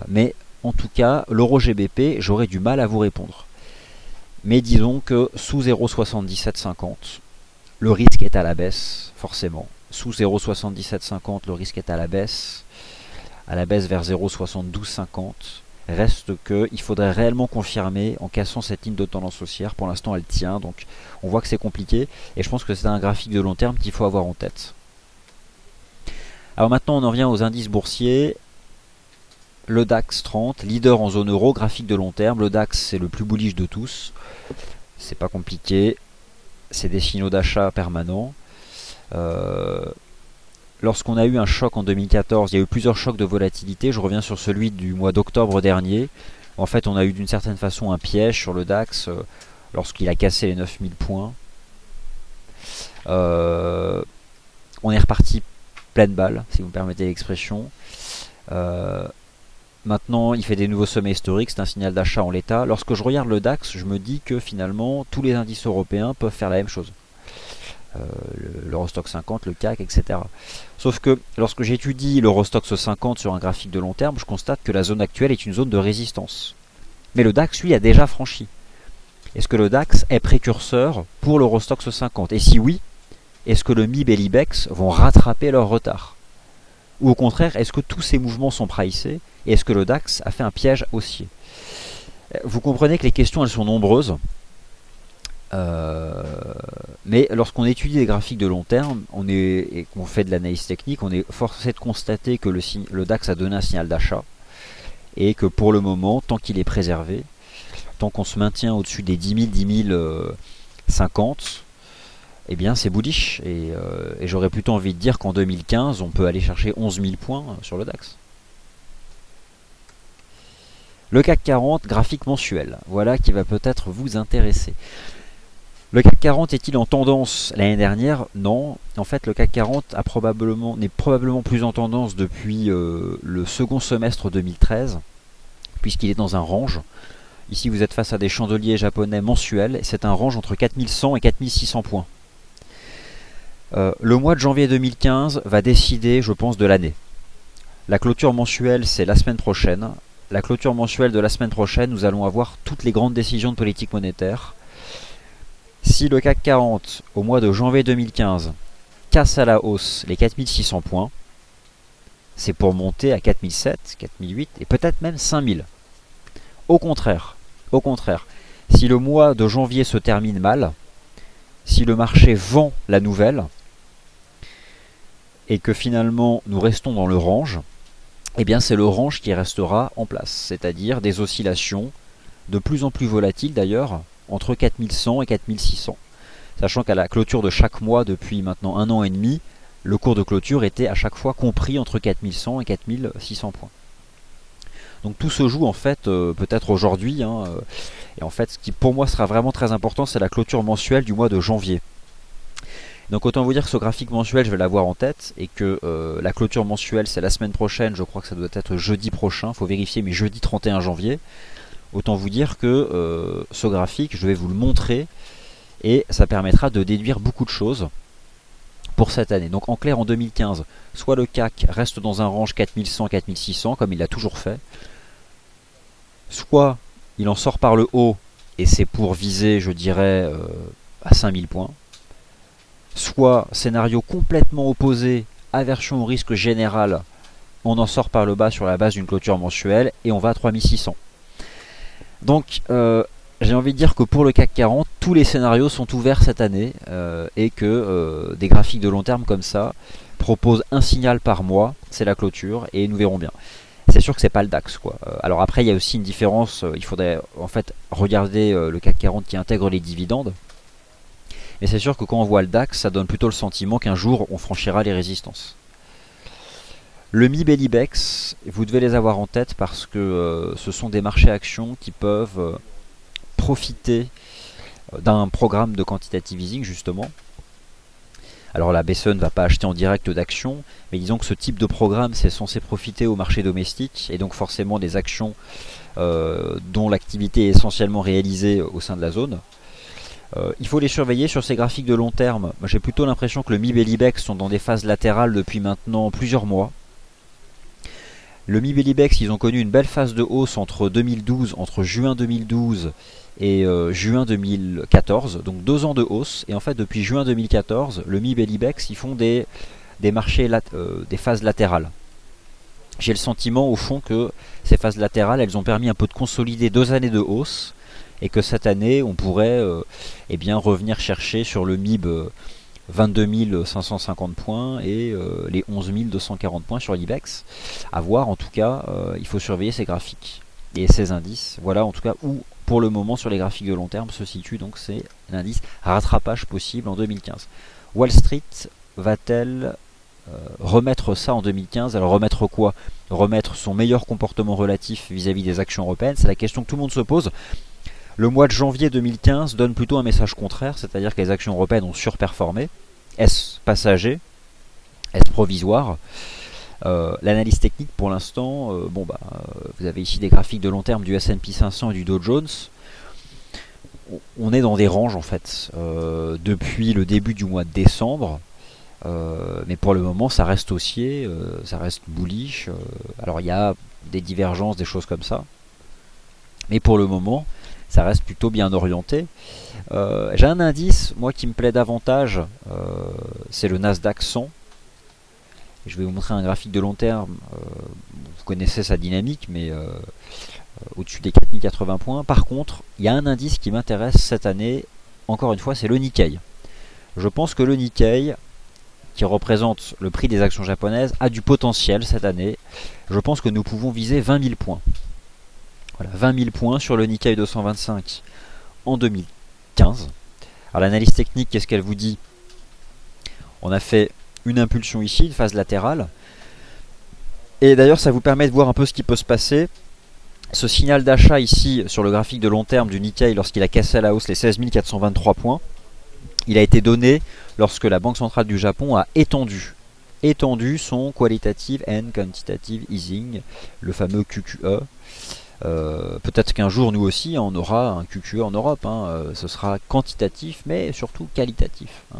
Speaker 1: Mais en tout cas, l'euro GBP, j'aurais du mal à vous répondre. Mais disons que sous 0,7750, le risque est à la baisse, forcément. Sous 0,7750, le risque est à la baisse vers 0,7250. Reste qu'il faudrait réellement confirmer en cassant cette ligne de tendance haussière. Pour l'instant, elle tient, donc on voit que c'est compliqué. Et je pense que c'est un graphique de long terme qu'il faut avoir en tête. Alors maintenant, on en vient aux indices boursiers. Le DAX 30, leader en zone euro, graphique de long terme. Le DAX, c'est le plus bullish de tous. C'est pas compliqué. C'est des signaux d'achat permanents. Lorsqu'on a eu un choc en 2014, il y a eu plusieurs chocs de volatilité. Je reviens sur celui du mois d'octobre dernier. En fait, on a eu d'une certaine façon un piège sur le DAX lorsqu'il a cassé les 9000 points. On est reparti pleine balle, si vous me permettez l'expression. Maintenant, il fait des nouveaux sommets historiques, c'est un signal d'achat en l'état. Lorsque je regarde le DAX, je me dis que finalement, tous les indices européens peuvent faire la même chose. L'Eurostoxx 50, le CAC, etc. Sauf que lorsque j'étudie l'Eurostoxx 50 sur un graphique de long terme, je constate que la zone actuelle est une zone de résistance. Mais le DAX, lui, a déjà franchi. Est-ce que le DAX est précurseur pour l'Eurostoxx 50? Et si oui, est-ce que le MIB et l'IBEX vont rattraper leur retard? Ou au contraire, est-ce que tous ces mouvements sont pricés? Et est-ce que le DAX a fait un piège haussier? Vous comprenez que les questions, elles sont nombreuses. Mais lorsqu'on étudie les graphiques de long terme et qu'on fait de l'analyse technique, on est forcé de constater que le DAX a donné un signal d'achat et que pour le moment, tant qu'il est préservé, tant qu'on se maintient au-dessus des 10 000, 50, eh bien c'est bullish. Et j'aurais plutôt envie de dire qu'en 2015, on peut aller chercher 11 000 points sur le DAX. Le CAC 40, graphique mensuel, voilà qui va peut-être vous intéresser. Le CAC 40 est-il en tendance l'année dernière? Non. En fait, le CAC 40 n'est probablement plus en tendance depuis le second semestre 2013, puisqu'il est dans un range. Ici, vous êtes face à des chandeliers japonais mensuels. C'est un range entre 4100 et 4600 points. Le mois de janvier 2015 va décider, je pense, de l'année. La clôture mensuelle, c'est la semaine prochaine. La clôture mensuelle de la semaine prochaine, nous allons avoir toutes les grandes décisions de politique monétaire. Si le CAC 40, au mois de janvier 2015, casse à la hausse les 4600 points, c'est pour monter à 4007, 4008 et peut-être même 5000. Au contraire, si le mois de janvier se termine mal, si le marché vend la nouvelle, et que finalement nous restons dans le range, eh bien c'est le range qui restera en place, c'est-à-dire des oscillations de plus en plus volatiles d'ailleurs, entre 4100 et 4600. Sachant qu'à la clôture de chaque mois depuis maintenant 1 an et demi, le cours de clôture était à chaque fois compris entre 4100 et 4600 points. Donc tout se joue en fait peut-être aujourd'hui, et en fait ce qui pour moi sera vraiment très important, c'est la clôture mensuelle du mois de janvier. Donc autant vous dire que ce graphique mensuel je vais l'avoir en tête, et que la clôture mensuelle c'est la semaine prochaine, je crois que ça doit être jeudi prochain, il faut vérifier, mais jeudi 31 janvier. Autant vous dire que ce graphique, je vais vous le montrer, et ça permettra de déduire beaucoup de choses pour cette année. Donc en clair, en 2015, soit le CAC reste dans un range 4100-4600, comme il l'a toujours fait, soit il en sort par le haut et c'est pour viser, je dirais, à 5000 points. Soit scénario complètement opposé, aversion au risque général, on en sort par le bas sur la base d'une clôture mensuelle et on va à 3600. Donc j'ai envie de dire que pour le CAC 40, tous les scénarios sont ouverts cette année et que des graphiques de long terme comme ça proposent un signal par mois, c'est la clôture, et nous verrons bien. C'est sûr que c'est pas le DAX quoi. Alors après il y a aussi une différence, il faudrait en fait regarder le CAC 40 qui intègre les dividendes. Mais c'est sûr que quand on voit le DAX, ça donne plutôt le sentiment qu'un jour on franchira les résistances. Le MIB et l'IBEX, vous devez les avoir en tête parce que ce sont des marchés actions qui peuvent profiter d'un programme de quantitative easing justement. Alors la BCE ne va pas acheter en direct d'actions, mais disons que ce type de programme c'est censé profiter au marché domestique et donc forcément des actions dont l'activité est essentiellement réalisée au sein de la zone. Il faut les surveiller sur ces graphiques de long terme. J'ai plutôt l'impression que le MIB et l'IBEX sont dans des phases latérales depuis maintenant plusieurs mois. Le MIB et l'IBEX, ils ont connu une belle phase de hausse entre juin 2012 et juin 2014, donc 2 ans de hausse. Et en fait, depuis juin 2014, le MIB et l'IBEX, ils font des marchés, des phases latérales. J'ai le sentiment, au fond, que ces phases latérales, elles ont permis un peu de consolider 2 années de hausse, et que cette année, on pourrait eh bien, revenir chercher sur le MIB 22 550 points et les 11 240 points sur l'IBEX. À voir, en tout cas, il faut surveiller ces graphiques et ces indices. Voilà, en tout cas, où pour le moment, sur les graphiques de long terme, se situe donc c'est l'indice rattrapage possible en 2015. Wall Street va-t-elle remettre ça en 2015? Alors remettre quoi? Remettre son meilleur comportement relatif vis-à-vis des actions européennes? C'est la question que tout le monde se pose. Le mois de janvier 2015 donne plutôt un message contraire, c'est-à-dire que les actions européennes ont surperformé. Est-ce passager? Est-ce provisoire? L'analyse technique pour l'instant, vous avez ici des graphiques de long terme du S&P 500 et du Dow Jones. On est dans des ranges en fait depuis le début du mois de décembre. Mais pour le moment ça reste haussier, ça reste bullish. Alors il y a des divergences, des choses comme ça. Mais pour le moment, ça reste plutôt bien orienté. J'ai un indice, moi, qui me plaît davantage, c'est le Nasdaq 100. Je vais vous montrer un graphique de long terme. Vous connaissez sa dynamique, mais au-dessus des 4080 points. Par contre, il y a un indice qui m'intéresse cette année, encore une fois, c'est le Nikkei. Je pense que le Nikkei, qui représente le prix des actions japonaises, a du potentiel cette année. Je pense que nous pouvons viser 20 000 points. Voilà, 20 000 points sur le Nikkei 225 en 2015. Alors l'analyse technique, qu'est-ce qu'elle vous dit? On a fait une impulsion ici, une phase latérale. Et d'ailleurs, ça vous permet de voir un peu ce qui peut se passer. Ce signal d'achat ici, sur le graphique de long terme du Nikkei, lorsqu'il a cassé à la hausse les 16 423 points, il a été donné lorsque la Banque Centrale du Japon a étendu son Qualitative and Quantitative Easing, le fameux QQE. Peut-être qu'un jour nous aussi on aura un QQE en Europe, ce sera quantitatif mais surtout qualitatif. On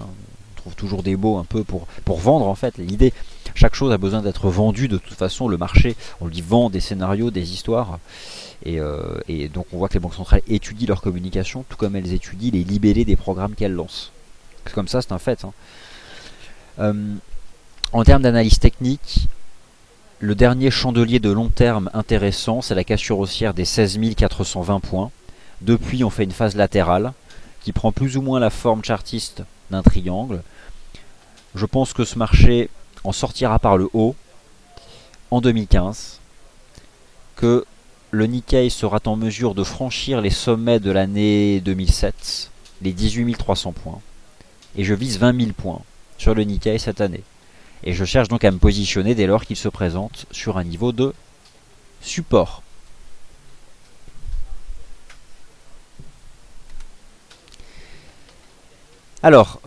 Speaker 1: trouve toujours des mots un peu pour vendre en fait. L'idée, chaque chose a besoin d'être vendue de toute façon. Le marché, on lui vend des scénarios, des histoires, et donc on voit que les banques centrales étudient leur communication tout comme elles étudient les libellés des programmes qu'elles lancent. C'est comme ça, c'est un fait. En termes d'analyse technique, le dernier chandelier de long terme intéressant, c'est la cassure haussière des 16 420 points. Depuis, on fait une phase latérale qui prend plus ou moins la forme chartiste d'un triangle. Je pense que ce marché en sortira par le haut en 2015, que le Nikkei sera en mesure de franchir les sommets de l'année 2007, les 18 300 points, et je vise 20 000 points sur le Nikkei cette année. Et je cherche donc à me positionner dès lors qu'il se présente sur un niveau de support. Alors,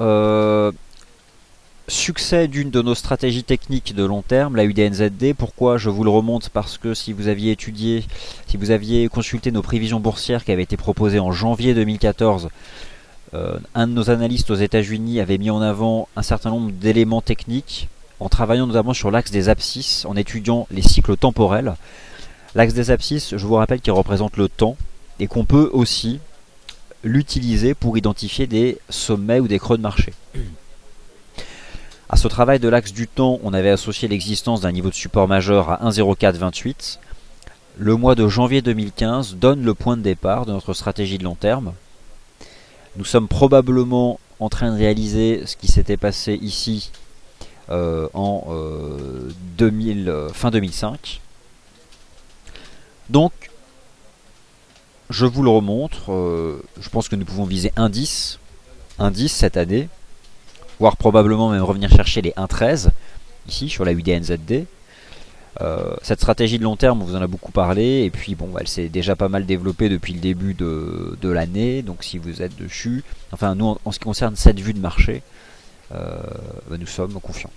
Speaker 1: succès d'une de nos stratégies techniques de long terme, la UDNZD. Pourquoi je vous le remonte? Parce que si vous aviez étudié, si vous aviez consulté nos prévisions boursières qui avaient été proposées en janvier 2014, un de nos analystes aux États-Unis avait mis en avant un certain nombre d'éléments techniques, en travaillant notamment sur l'axe des abscisses, en étudiant les cycles temporels. L'axe des abscisses, je vous rappelle qu'il représente le temps, et qu'on peut aussi l'utiliser pour identifier des sommets ou des creux de marché. À ce travail de l'axe du temps, on avait associé l'existence d'un niveau de support majeur à 1,0428. Le mois de janvier 2015 donne le point de départ de notre stratégie de long terme. Nous sommes probablement en train de réaliser ce qui s'était passé ici en fin 2005. Donc, je vous le remontre. Je pense que nous pouvons viser un 10 cette année, voire probablement même revenir chercher les 1,13 ici sur la UDNZD. Cette stratégie de long terme, on vous en a beaucoup parlé, et puis bon, elle s'est déjà pas mal développée depuis le début de l'année, donc si vous êtes dessus, enfin nous en ce qui concerne cette vue de marché, nous sommes confiants.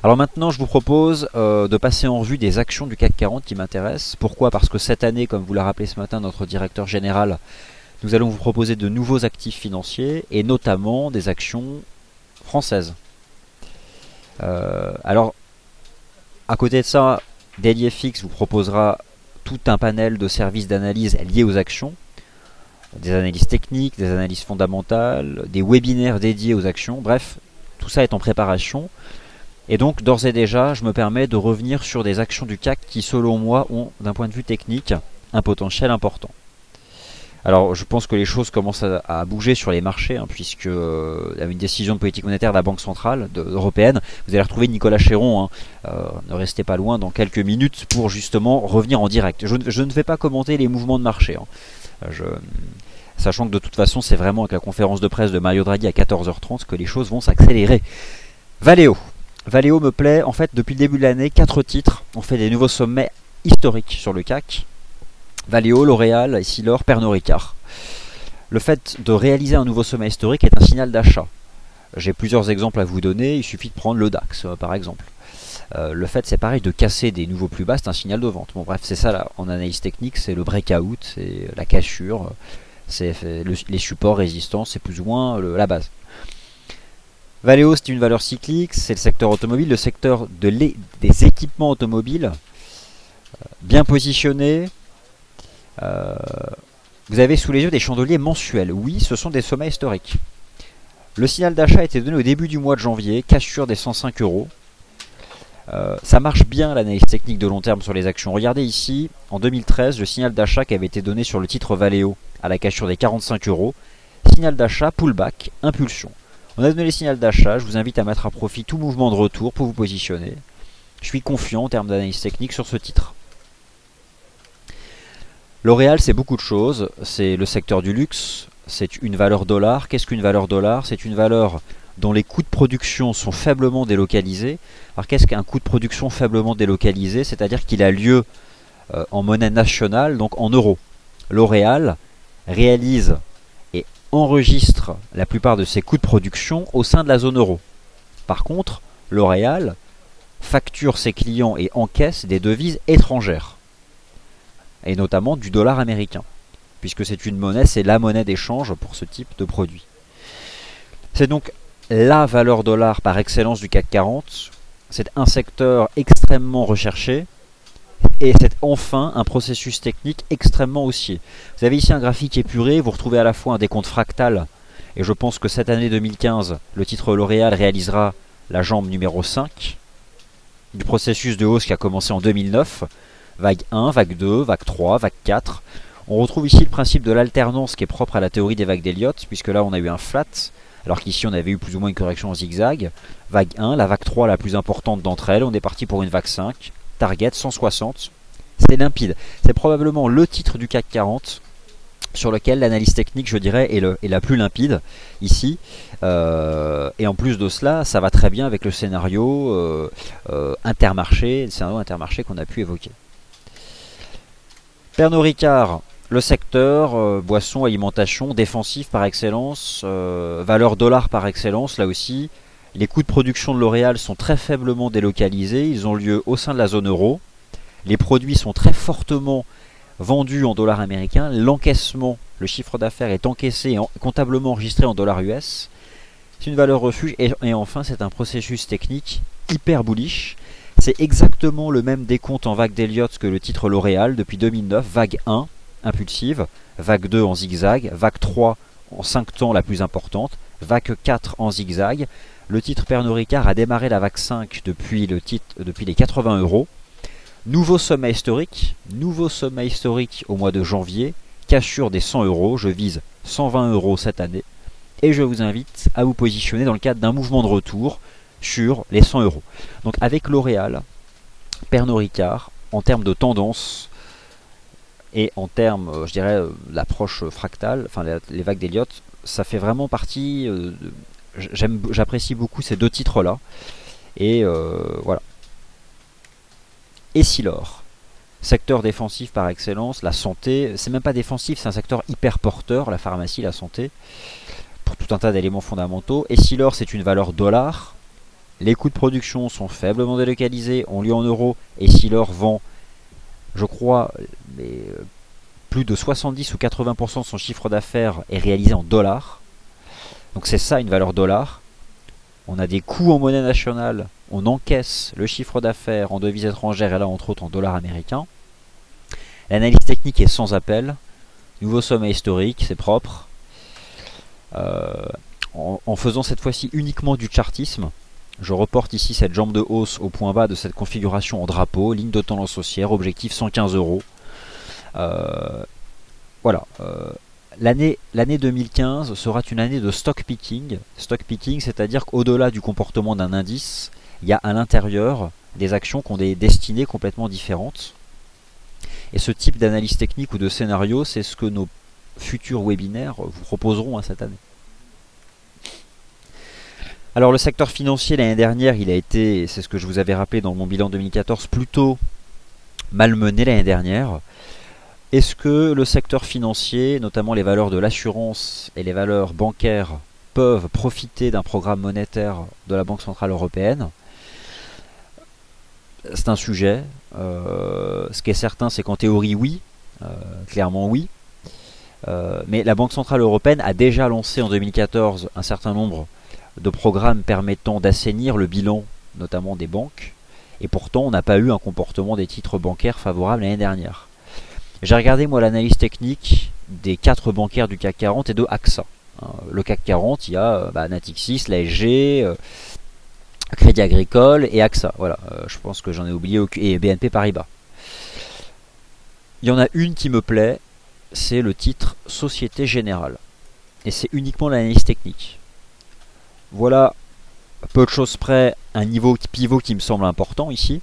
Speaker 1: Alors maintenant, je vous propose de passer en revue des actions du CAC 40 qui m'intéressent. Pourquoi? Parce que cette année, comme vous l'a rappelé ce matin notre directeur général, nous allons vous proposer de nouveaux actifs financiers, et notamment des actions françaises. Alors, à côté de ça, DailyFX vous proposera tout un panel de services d'analyse liés aux actions, des analyses techniques, des analyses fondamentales, des webinaires dédiés aux actions, bref, tout ça est en préparation. Et donc, d'ores et déjà, je me permets de revenir sur des actions du CAC qui, selon moi, ont, d'un point de vue technique, un potentiel important. Alors, je pense que les choses commencent à bouger sur les marchés, puisque il y a une décision de politique monétaire de la Banque centrale européenne. Vous allez retrouver Nicolas Chéron, ne restez pas loin dans quelques minutes pour justement revenir en direct. Je ne vais pas commenter les mouvements de marché, sachant que de toute façon, c'est vraiment avec la conférence de presse de Mario Draghi à 14h30 que les choses vont s'accélérer. Valeo me plaît. En fait, depuis le début de l'année, 4 titres ont fait des nouveaux sommets historiques sur le CAC. Valeo, L'Oréal, Essilor, Pernod Ricard. Le fait de réaliser un nouveau sommet historique est un signal d'achat. J'ai plusieurs exemples à vous donner, il suffit de prendre le DAX par exemple. Le fait, c'est pareil, de casser des nouveaux plus bas, c'est un signal de vente. Bon bref, c'est ça là, en analyse technique, c'est le breakout, c'est la cassure, c'est les supports, résistances, c'est plus ou moins la base. Valeo, c'est une valeur cyclique, c'est le secteur automobile, le secteur des équipements automobiles, bien positionné. Vous avez sous les yeux des chandeliers mensuels. Oui, ce sont des sommets historiques. Le signal d'achat a été donné au début du mois de janvier, cassure des 105 euros. Ça marche bien l'analyse technique de long terme sur les actions. Regardez ici, en 2013, le signal d'achat qui avait été donné sur le titre Valeo à la cassure des 45 euros. Signal d'achat, pullback, impulsion. On a donné les signaux d'achat, je vous invite à mettre à profit tout mouvement de retour pour vous positionner. Je suis confiant en termes d'analyse technique sur ce titre. L'Oréal, c'est beaucoup de choses. C'est le secteur du luxe, c'est une valeur dollar. Qu'est-ce qu'une valeur dollar? C'est une valeur dont les coûts de production sont faiblement délocalisés. Alors qu'est-ce qu'un coût de production faiblement délocalisé? C'est-à-dire qu'il a lieu en monnaie nationale, donc en euros. L'Oréal réalise et enregistre la plupart de ses coûts de production au sein de la zone euro. Par contre, L'Oréal facture ses clients et encaisse des devises étrangères, et notamment du dollar américain, puisque c'est une monnaie, c'est la monnaie d'échange pour ce type de produit. C'est donc la valeur dollar par excellence du CAC 40, c'est un secteur extrêmement recherché, et c'est enfin un processus technique extrêmement haussier. Vous avez ici un graphique épuré, vous retrouvez à la fois un décompte fractal, et je pense que cette année 2015, le titre L'Oréal réalisera la jambe numéro 5 du processus de hausse qui a commencé en 2009, vague 1, vague 2, vague 3, vague 4. On retrouve ici le principe de l'alternance qui est propre à la théorie des vagues d'Elliott, puisque là on a eu un flat, alors qu'ici on avait eu plus ou moins une correction en zigzag. Vague 1, la vague 3 la plus importante d'entre elles, on est parti pour une vague 5, target 160. C'est limpide, c'est probablement le titre du CAC 40 sur lequel l'analyse technique, je dirais, est la plus limpide ici. Et en plus de cela, ça va très bien avec le scénario intermarché, le scénario intermarché qu'on a pu évoquer. Pernod Ricard, le secteur, boisson, alimentation, défensif par excellence, valeur dollar par excellence, là aussi. Les coûts de production de L'Oréal sont très faiblement délocalisés, ils ont lieu au sein de la zone euro. Les produits sont très fortement vendus en dollars américains. L'encaissement, le chiffre d'affaires est encaissé et comptablement enregistré en dollars US. C'est une valeur refuge. Et enfin, c'est un processus technique hyper bullish. C'est exactement le même décompte en vague d'Elliott que le titre L'Oréal depuis 2009, vague 1. impulsive, vague 2 en zigzag, vague 3 en 5 temps la plus importante, vague 4 en zigzag. Le titre Pernod Ricard a démarré la vague 5 depuis les 80 euros. Nouveau sommet historique au mois de janvier, cassure des 100 euros, je vise 120 euros cette année. Et je vous invite à vous positionner dans le cadre d'un mouvement de retour sur les 100 euros. Donc avec L'Oréal, Pernod Ricard, en termes de tendance et en termes, je dirais, l'approche fractale, enfin les vagues d'Elliott, ça fait vraiment partie. J'apprécie beaucoup ces deux titres-là. Et voilà. Essilor, secteur défensif par excellence, la santé, c'est même pas défensif, c'est un secteur hyper porteur, la pharmacie, la santé, pour tout un tas d'éléments fondamentaux. Essilor, c'est une valeur dollar. Les coûts de production sont faiblement délocalisés, ont lieu en euros. Essilor vend, je crois, plus de 70 ou 80% de son chiffre d'affaires est réalisé en dollars. Donc c'est ça une valeur dollar. On a des coûts en monnaie nationale, on encaisse le chiffre d'affaires en devises étrangères et là entre autres en dollars américains. L'analyse technique est sans appel. Nouveau sommet historique, c'est propre. En faisant cette fois-ci uniquement du chartisme, je reporte ici cette jambe de hausse au point bas de cette configuration en drapeau, ligne de tendance haussière, objectif 115 euros. Voilà. L'année 2015 sera une année de stock picking. Stock picking, c'est-à-dire qu'au-delà du comportement d'un indice, il y a à l'intérieur des actions qui ont des destinées complètement différentes. Et ce type d'analyse technique ou de scénario, c'est ce que nos futurs webinaires vous proposeront cette année. Alors le secteur financier l'année dernière, il a été, c'est ce que je vous avais rappelé dans mon bilan 2014, plutôt malmené l'année dernière. Est-ce que le secteur financier, notamment les valeurs de l'assurance et les valeurs bancaires, peuvent profiter d'un programme monétaire de la Banque Centrale Européenne? C'est un sujet. Ce qui est certain, c'est qu'en théorie, oui. Clairement, oui. Mais la Banque Centrale Européenne a déjà lancé en 2014 un certain nombre de programmes permettant d'assainir le bilan, notamment des banques. Et pourtant, on n'a pas eu un comportement des titres bancaires favorable l'année dernière. J'ai regardé moi l'analyse technique des 4 bancaires du CAC 40 et de AXA. Le CAC 40, il y a Natixis, l'ASG, Crédit Agricole et AXA. Voilà, je pense que j'en ai oublié et BNP Paribas. Il y en a une qui me plaît, c'est le titre Société Générale. Et c'est uniquement l'analyse technique. Voilà, peu de choses près, un niveau pivot qui me semble important ici.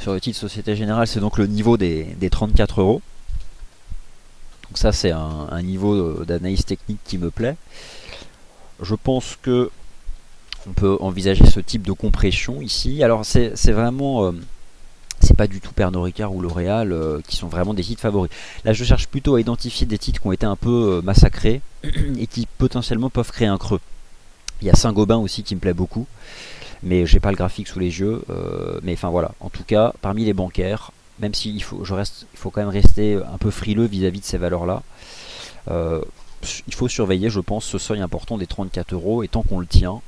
Speaker 1: Sur le titre Société Générale, c'est donc le niveau des 34 euros. Donc ça, c'est un niveau d'analyse technique qui me plaît. Je pense que on peut envisager ce type de compression ici. Alors c'est vraiment, c'est pas du tout Pernod Ricard ou L'Oréal qui sont vraiment des titres favoris. Là, je cherche plutôt à identifier des titres qui ont été un peu massacrés et qui potentiellement peuvent créer un creux. Il y a Saint-Gobain aussi qui me plaît beaucoup. Mais j'ai pas le graphique sous les yeux, mais enfin voilà. En tout cas, parmi les bancaires, même s'il faut quand même rester un peu frileux vis-à-vis de ces valeurs-là. Il faut surveiller, je pense, ce seuil important des 34 euros, et tant qu'on le tient,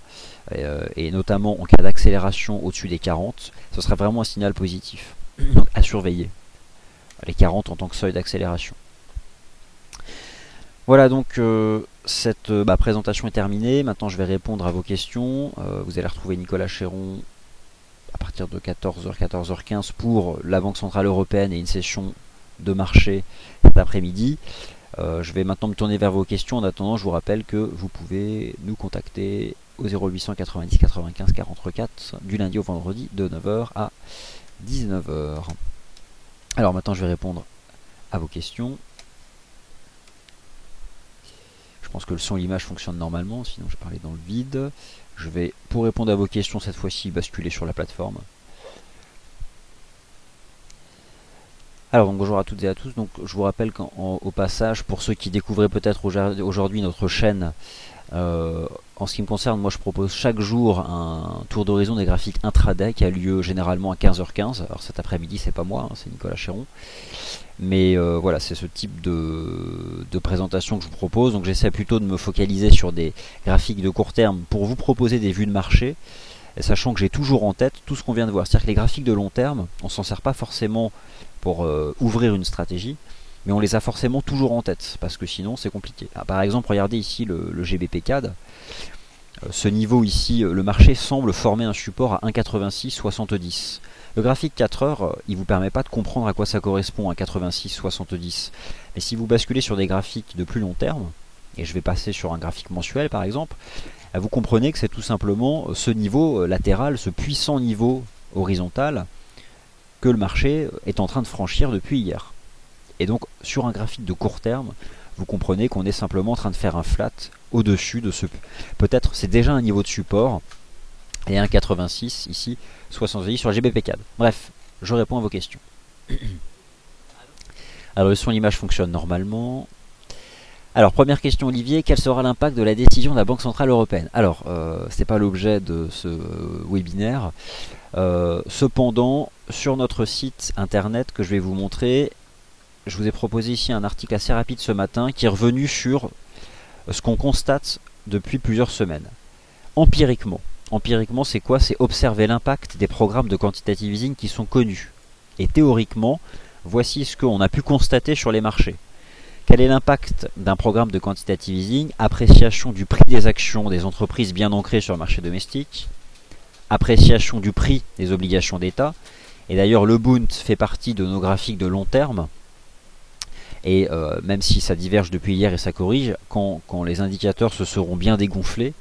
Speaker 1: et notamment en cas d'accélération au-dessus des 40, ce serait vraiment un signal positif. Donc à surveiller les 40 en tant que seuil d'accélération. Voilà, donc cette présentation est terminée. Maintenant je vais répondre à vos questions. Vous allez retrouver Nicolas Chéron à partir de 14h, 14h15 pour la Banque Centrale Européenne et une session de marché cet après-midi. Je vais maintenant me tourner vers vos questions. En attendant, je vous rappelle que vous pouvez nous contacter au 0800 90 95 44 du lundi au vendredi de 9h à 19h. Alors maintenant je vais répondre à vos questions. Je pense que le son et l'image fonctionnent normalement, sinon je parlais dans le vide. Je vais, pour répondre à vos questions cette fois-ci, basculer sur la plateforme. Alors donc, bonjour à toutes et à tous. Donc je vous rappelle qu'au passage, pour ceux qui découvraient peut-être aujourd'hui notre chaîne, en ce qui me concerne, moi je propose chaque jour un tour d'horizon des graphiques intraday qui a lieu généralement à 15h15. Alors cet après-midi c'est pas moi, c'est Nicolas Chéron. Mais voilà, c'est ce type de présentation que je vous propose. Donc j'essaie plutôt de me focaliser sur des graphiques de court terme pour vous proposer des vues de marché, sachant que j'ai toujours en tête tout ce qu'on vient de voir. C'est-à-dire que les graphiques de long terme, on s'en sert pas forcément pour ouvrir une stratégie, mais on les a forcément toujours en tête, parce que sinon c'est compliqué. Ah, par exemple, regardez ici le GBP CAD. Ce niveau ici, le marché semble former un support à 1,8670. Le graphique 4 heures, il ne vous permet pas de comprendre à quoi ça correspond, à 1,8670. Mais si vous basculez sur des graphiques de plus long terme, et je vais passer sur un graphique mensuel par exemple, vous comprenez que c'est tout simplement ce niveau latéral, ce puissant niveau horizontal que le marché est en train de franchir depuis hier. Et donc sur un graphique de court terme, vous comprenez qu'on est simplement en train de faire un flat au-dessus de ce... Peut-être c'est déjà un niveau de support, et 1,86 ici, 70 sur le GBP4. Bref, je réponds à vos questions. Alors le son et l'image fonctionnent normalement. Alors première question Olivier, quel sera l'impact de la décision de la Banque Centrale Européenne? Alors, ce n'est pas l'objet de ce webinaire. Cependant, sur notre site internet que je vais vous montrer, je vous ai proposé ici un article assez rapide ce matin qui est revenu sur ce qu'on constate depuis plusieurs semaines. Empiriquement, c'est quoi? C'est observer l'impact des programmes de quantitative easing qui sont connus. Et théoriquement, voici ce qu'on a pu constater sur les marchés. Quel est l'impact d'un programme de quantitative easing? Appréciation du prix des actions des entreprises bien ancrées sur le marché domestique, appréciation du prix des obligations d'État, et d'ailleurs le Bund fait partie de nos graphiques de long terme, et même si ça diverge depuis hier et ça corrige, quand les indicateurs se seront bien dégonflés,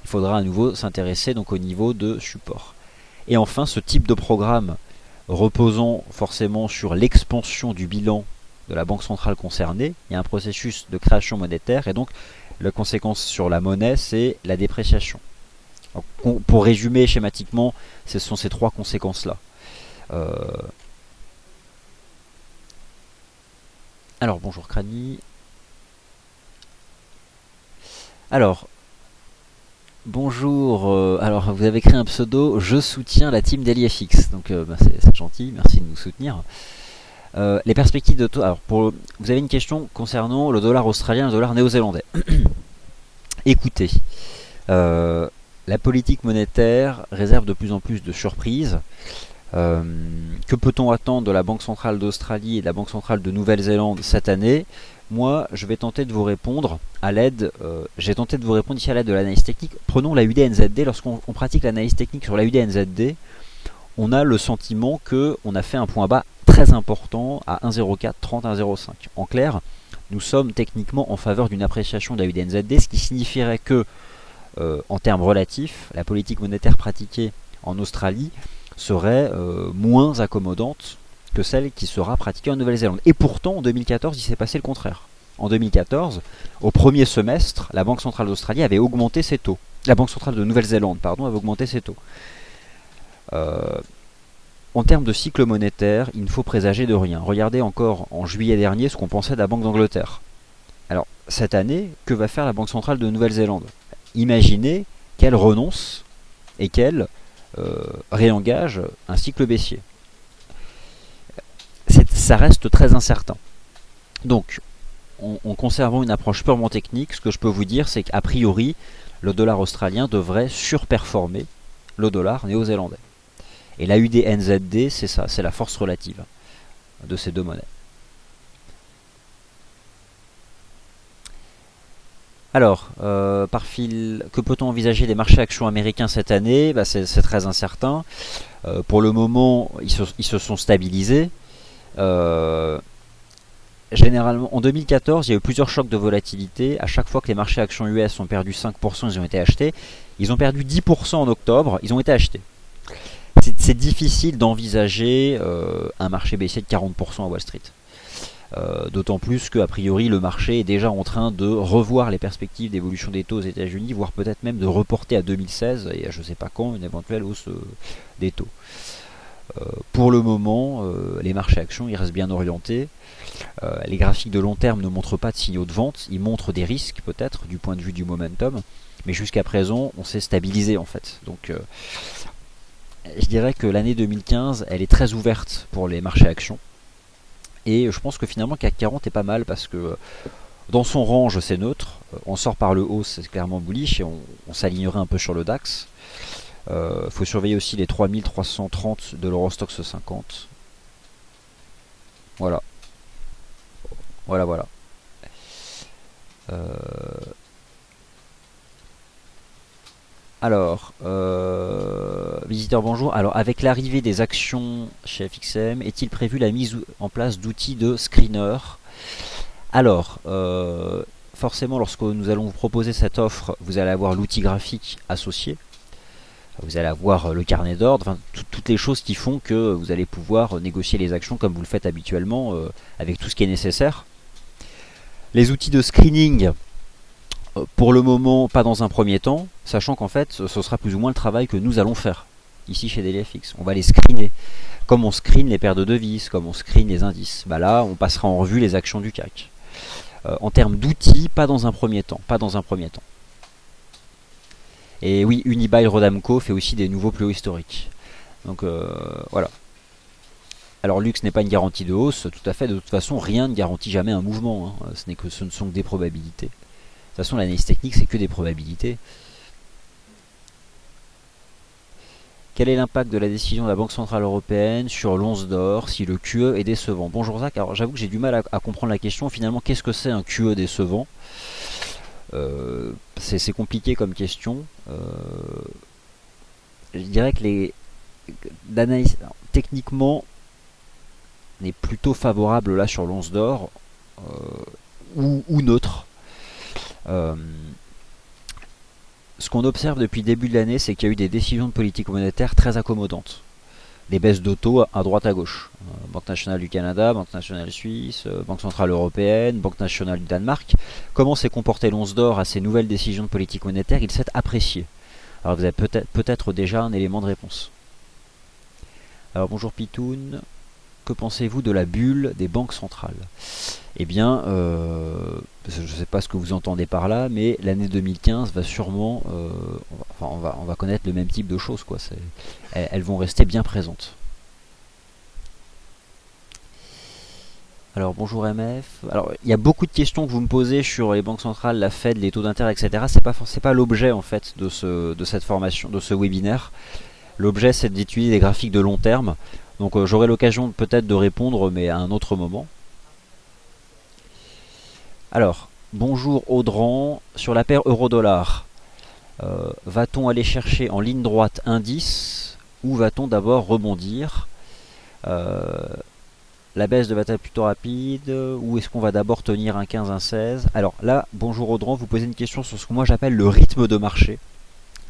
Speaker 1: il faudra à nouveau s'intéresser donc au niveau de support. Et enfin, ce type de programme reposant forcément sur l'expansion du bilan de la banque centrale concernée, il y a un processus de création monétaire et donc la conséquence sur la monnaie, c'est la dépréciation. Donc, pour résumer schématiquement, ce sont ces trois conséquences-là. Alors, bonjour Crani. Alors, bonjour, alors vous avez créé un pseudo, je soutiens la team DailyFX, donc c'est gentil, merci de nous soutenir. Les perspectives de taux, alors vous avez une question concernant le dollar australien et le dollar néo-zélandais. Écoutez, la politique monétaire réserve de plus en plus de surprises. Que peut-on attendre de la Banque centrale d'Australie et de la Banque centrale de Nouvelle-Zélande cette année? Moi, je vais tenter de vous répondre à l'aide, j'ai tenté de vous répondre ici à l'aide de l'analyse technique. Prenons la UDNZD. Lorsqu'on pratique l'analyse technique sur la UDNZD, on a le sentiment qu'on a fait un point bas très important à 1,0430, 1,05. En clair, nous sommes techniquement en faveur d'une appréciation de la UDNZD, ce qui signifierait que, en termes relatifs, la politique monétaire pratiquée en Australie serait moins accommodante que celle qui sera pratiquée en Nouvelle-Zélande. Et pourtant, en 2014, il s'est passé le contraire. En 2014, au premier semestre, la Banque centrale d'Australie avait augmenté ses taux. La Banque centrale de Nouvelle-Zélande, pardon, avait augmenté ses taux. En termes de cycle monétaire, il ne faut présager de rien. Regardez encore en juillet dernier ce qu'on pensait de la Banque d'Angleterre. Alors, cette année, que va faire la Banque centrale de Nouvelle-Zélande? Imaginez qu'elle renonce et qu'elle réengage un cycle baissier. Ça reste très incertain. Donc, en conservant une approche purement technique, ce que je peux vous dire, c'est qu'a priori, le dollar australien devrait surperformer le dollar néo-zélandais. Et la UDNZD, c'est ça, c'est la force relative de ces deux monnaies. Alors, que peut-on envisager des marchés actions américains cette année? C'est très incertain. Pour le moment, ils se sont stabilisés. Généralement, en 2014, il y a eu plusieurs chocs de volatilité. À chaque fois que les marchés actions US ont perdu 5%, ils ont été achetés. Ils ont perdu 10% en octobre, ils ont été achetés. C'est difficile d'envisager un marché baissier de 40% à Wall Street. D'autant plus qu'a priori le marché est déjà en train de revoir les perspectives d'évolution des taux aux États-Unis, voire peut-être même de reporter à 2016 et à je ne sais pas quand une éventuelle hausse des taux. Pour le moment, les marchés actions ils restent bien orientés. Les graphiques de long terme ne montrent pas de signaux de vente, ils montrent des risques peut-être du point de vue du momentum, mais jusqu'à présent on s'est stabilisé en fait. Donc je dirais que l'année 2015 elle est très ouverte pour les marchés actions. Et je pense que finalement CAC 40 est pas mal parce que dans son range c'est neutre, on sort par le haut c'est clairement bullish et on s'alignerait un peu sur le DAX. Faut surveiller aussi les 3330 de l'Eurostoxx 50. Voilà. Voilà, voilà. Alors, visiteur bonjour. Alors, avec l'arrivée des actions chez FXM, est-il prévu la mise en place d'outils de screener? Alors, forcément, lorsque nous allons vous proposer cette offre, vous allez avoir l'outil graphique associé. Vous allez avoir le carnet d'ordre, enfin, toutes les choses qui font que vous allez pouvoir négocier les actions comme vous le faites habituellement, avec tout ce qui est nécessaire. Les outils de screening, pour le moment, pas dans un premier temps, sachant qu'en fait, ce sera plus ou moins le travail que nous allons faire ici chez DailyFX. On va les screener, comme on screen les paires de devises, comme on screen les indices. Bah là, on passera en revue les actions du CAC. En termes d'outils, pas dans un premier temps, pas dans un premier temps. Et oui, Unibail Rodamco fait aussi des nouveaux plus hauts historiques. Donc voilà. Alors Lux n'est pas une garantie de hausse, tout à fait. De toute façon, rien ne garantit jamais un mouvement. Hein. Ce ne sont que des probabilités. De toute façon, l'analyse technique, c'est que des probabilités. Quel est l'impact de la décision de la Banque Centrale Européenne sur l'once d'or si le QE est décevant? Bonjour Zach, alors j'avoue que j'ai du mal à comprendre la question. Finalement, qu'est-ce que c'est un QE décevant? C'est compliqué comme question. Je dirais que l'analyse techniquement est plutôt favorable là sur l'once d'or ou neutre. Ce qu'on observe depuis le début de l'année, c'est qu'il y a eu des décisions de politique monétaire très accommodantes. Des baisses de taux à droite à gauche. Banque nationale du Canada, Banque nationale suisse, Banque centrale européenne, Banque nationale du Danemark. Comment s'est comporté l'once d'or à ces nouvelles décisions de politique monétaire? Il s'est apprécié. Alors vous avez peut-être déjà un élément de réponse. Alors bonjour Pitoun. Que pensez-vous de la bulle des banques centrales? Eh bien, je ne sais pas ce que vous entendez par là, mais l'année 2015 va sûrement, on va connaître le même type de choses, quoi. Elles vont rester bien présentes. Alors bonjour MF. Alors il y a beaucoup de questions que vous me posez sur les banques centrales, la Fed, les taux d'intérêt, etc. C'est pas l'objet en fait de cette formation, de ce webinaire. L'objet c'est d'étudier des graphiques de long terme. Donc j'aurai l'occasion peut-être de répondre, mais à un autre moment. Alors, bonjour Audran, sur la paire euro-dollar, va-t-on aller chercher en ligne droite indice ou va-t-on d'abord rebondir? La baisse va être plutôt rapide ou est-ce qu'on va d'abord tenir un 15, un 16? Alors là, bonjour Audran, vous posez une question sur ce que moi j'appelle le rythme de marché.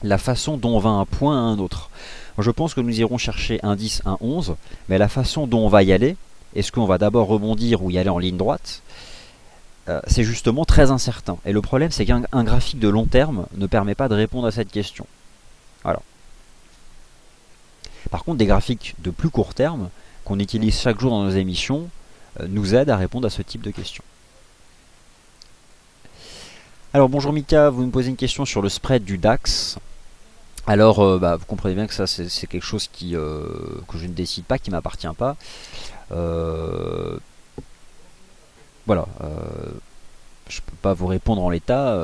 Speaker 1: La façon dont on va un point à un autre. Je pense que nous irons chercher un 10, un 11, mais la façon dont on va y aller, est-ce qu'on va d'abord rebondir ou y aller en ligne droite, c'est justement très incertain. Et le problème, c'est qu'un graphique de long terme ne permet pas de répondre à cette question. Voilà. Par contre, des graphiques de plus court terme, qu'on utilise chaque jour dans nos émissions, nous aident à répondre à ce type de questions. Alors bonjour Mika, vous me posez une question sur le spread du DAX. Alors vous comprenez bien que ça c'est quelque chose que je ne décide pas, qui ne m'appartient pas. Voilà, je ne peux pas vous répondre en l'état.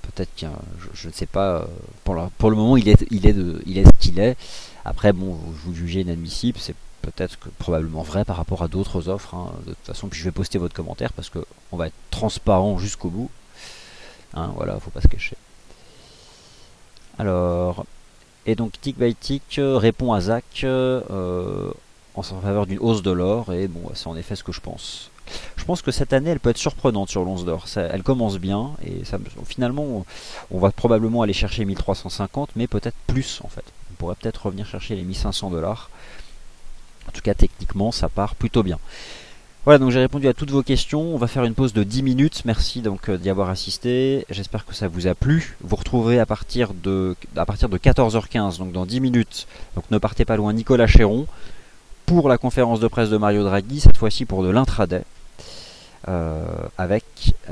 Speaker 1: Peut-être que je ne sais pas. Pour le moment, il est ce qu'il est. Après, bon, vous jugez inadmissible, c'est peut-être probablement vrai par rapport à d'autres offres. Hein. De toute façon, puis je vais poster votre commentaire parce que on va être transparent jusqu'au bout. Hein, voilà, faut pas se cacher. Alors, et donc Tick by Tick répond à Zach en faveur d'une hausse de l'or, et bon, c'est en effet ce que je pense. Je pense que cette année, elle peut être surprenante sur l'once d'or. Elle commence bien, et finalement, on va probablement aller chercher 1350, mais peut-être plus en fait. On pourrait peut-être revenir chercher les 1500 $. En tout cas, techniquement, ça part plutôt bien. Voilà, donc j'ai répondu à toutes vos questions. On va faire une pause de 10 minutes. Merci donc d'y avoir assisté. J'espère que ça vous a plu. Vous retrouverez à partir de 14h15, donc dans 10 minutes. Donc ne partez pas loin, Nicolas Chéron pour la conférence de presse de Mario Draghi, cette fois-ci pour de l'intraday, avec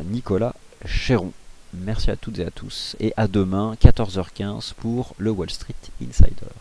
Speaker 1: Nicolas Chéron. Merci à toutes et à tous. Et à demain, 14h15 pour le Wall Street Insider.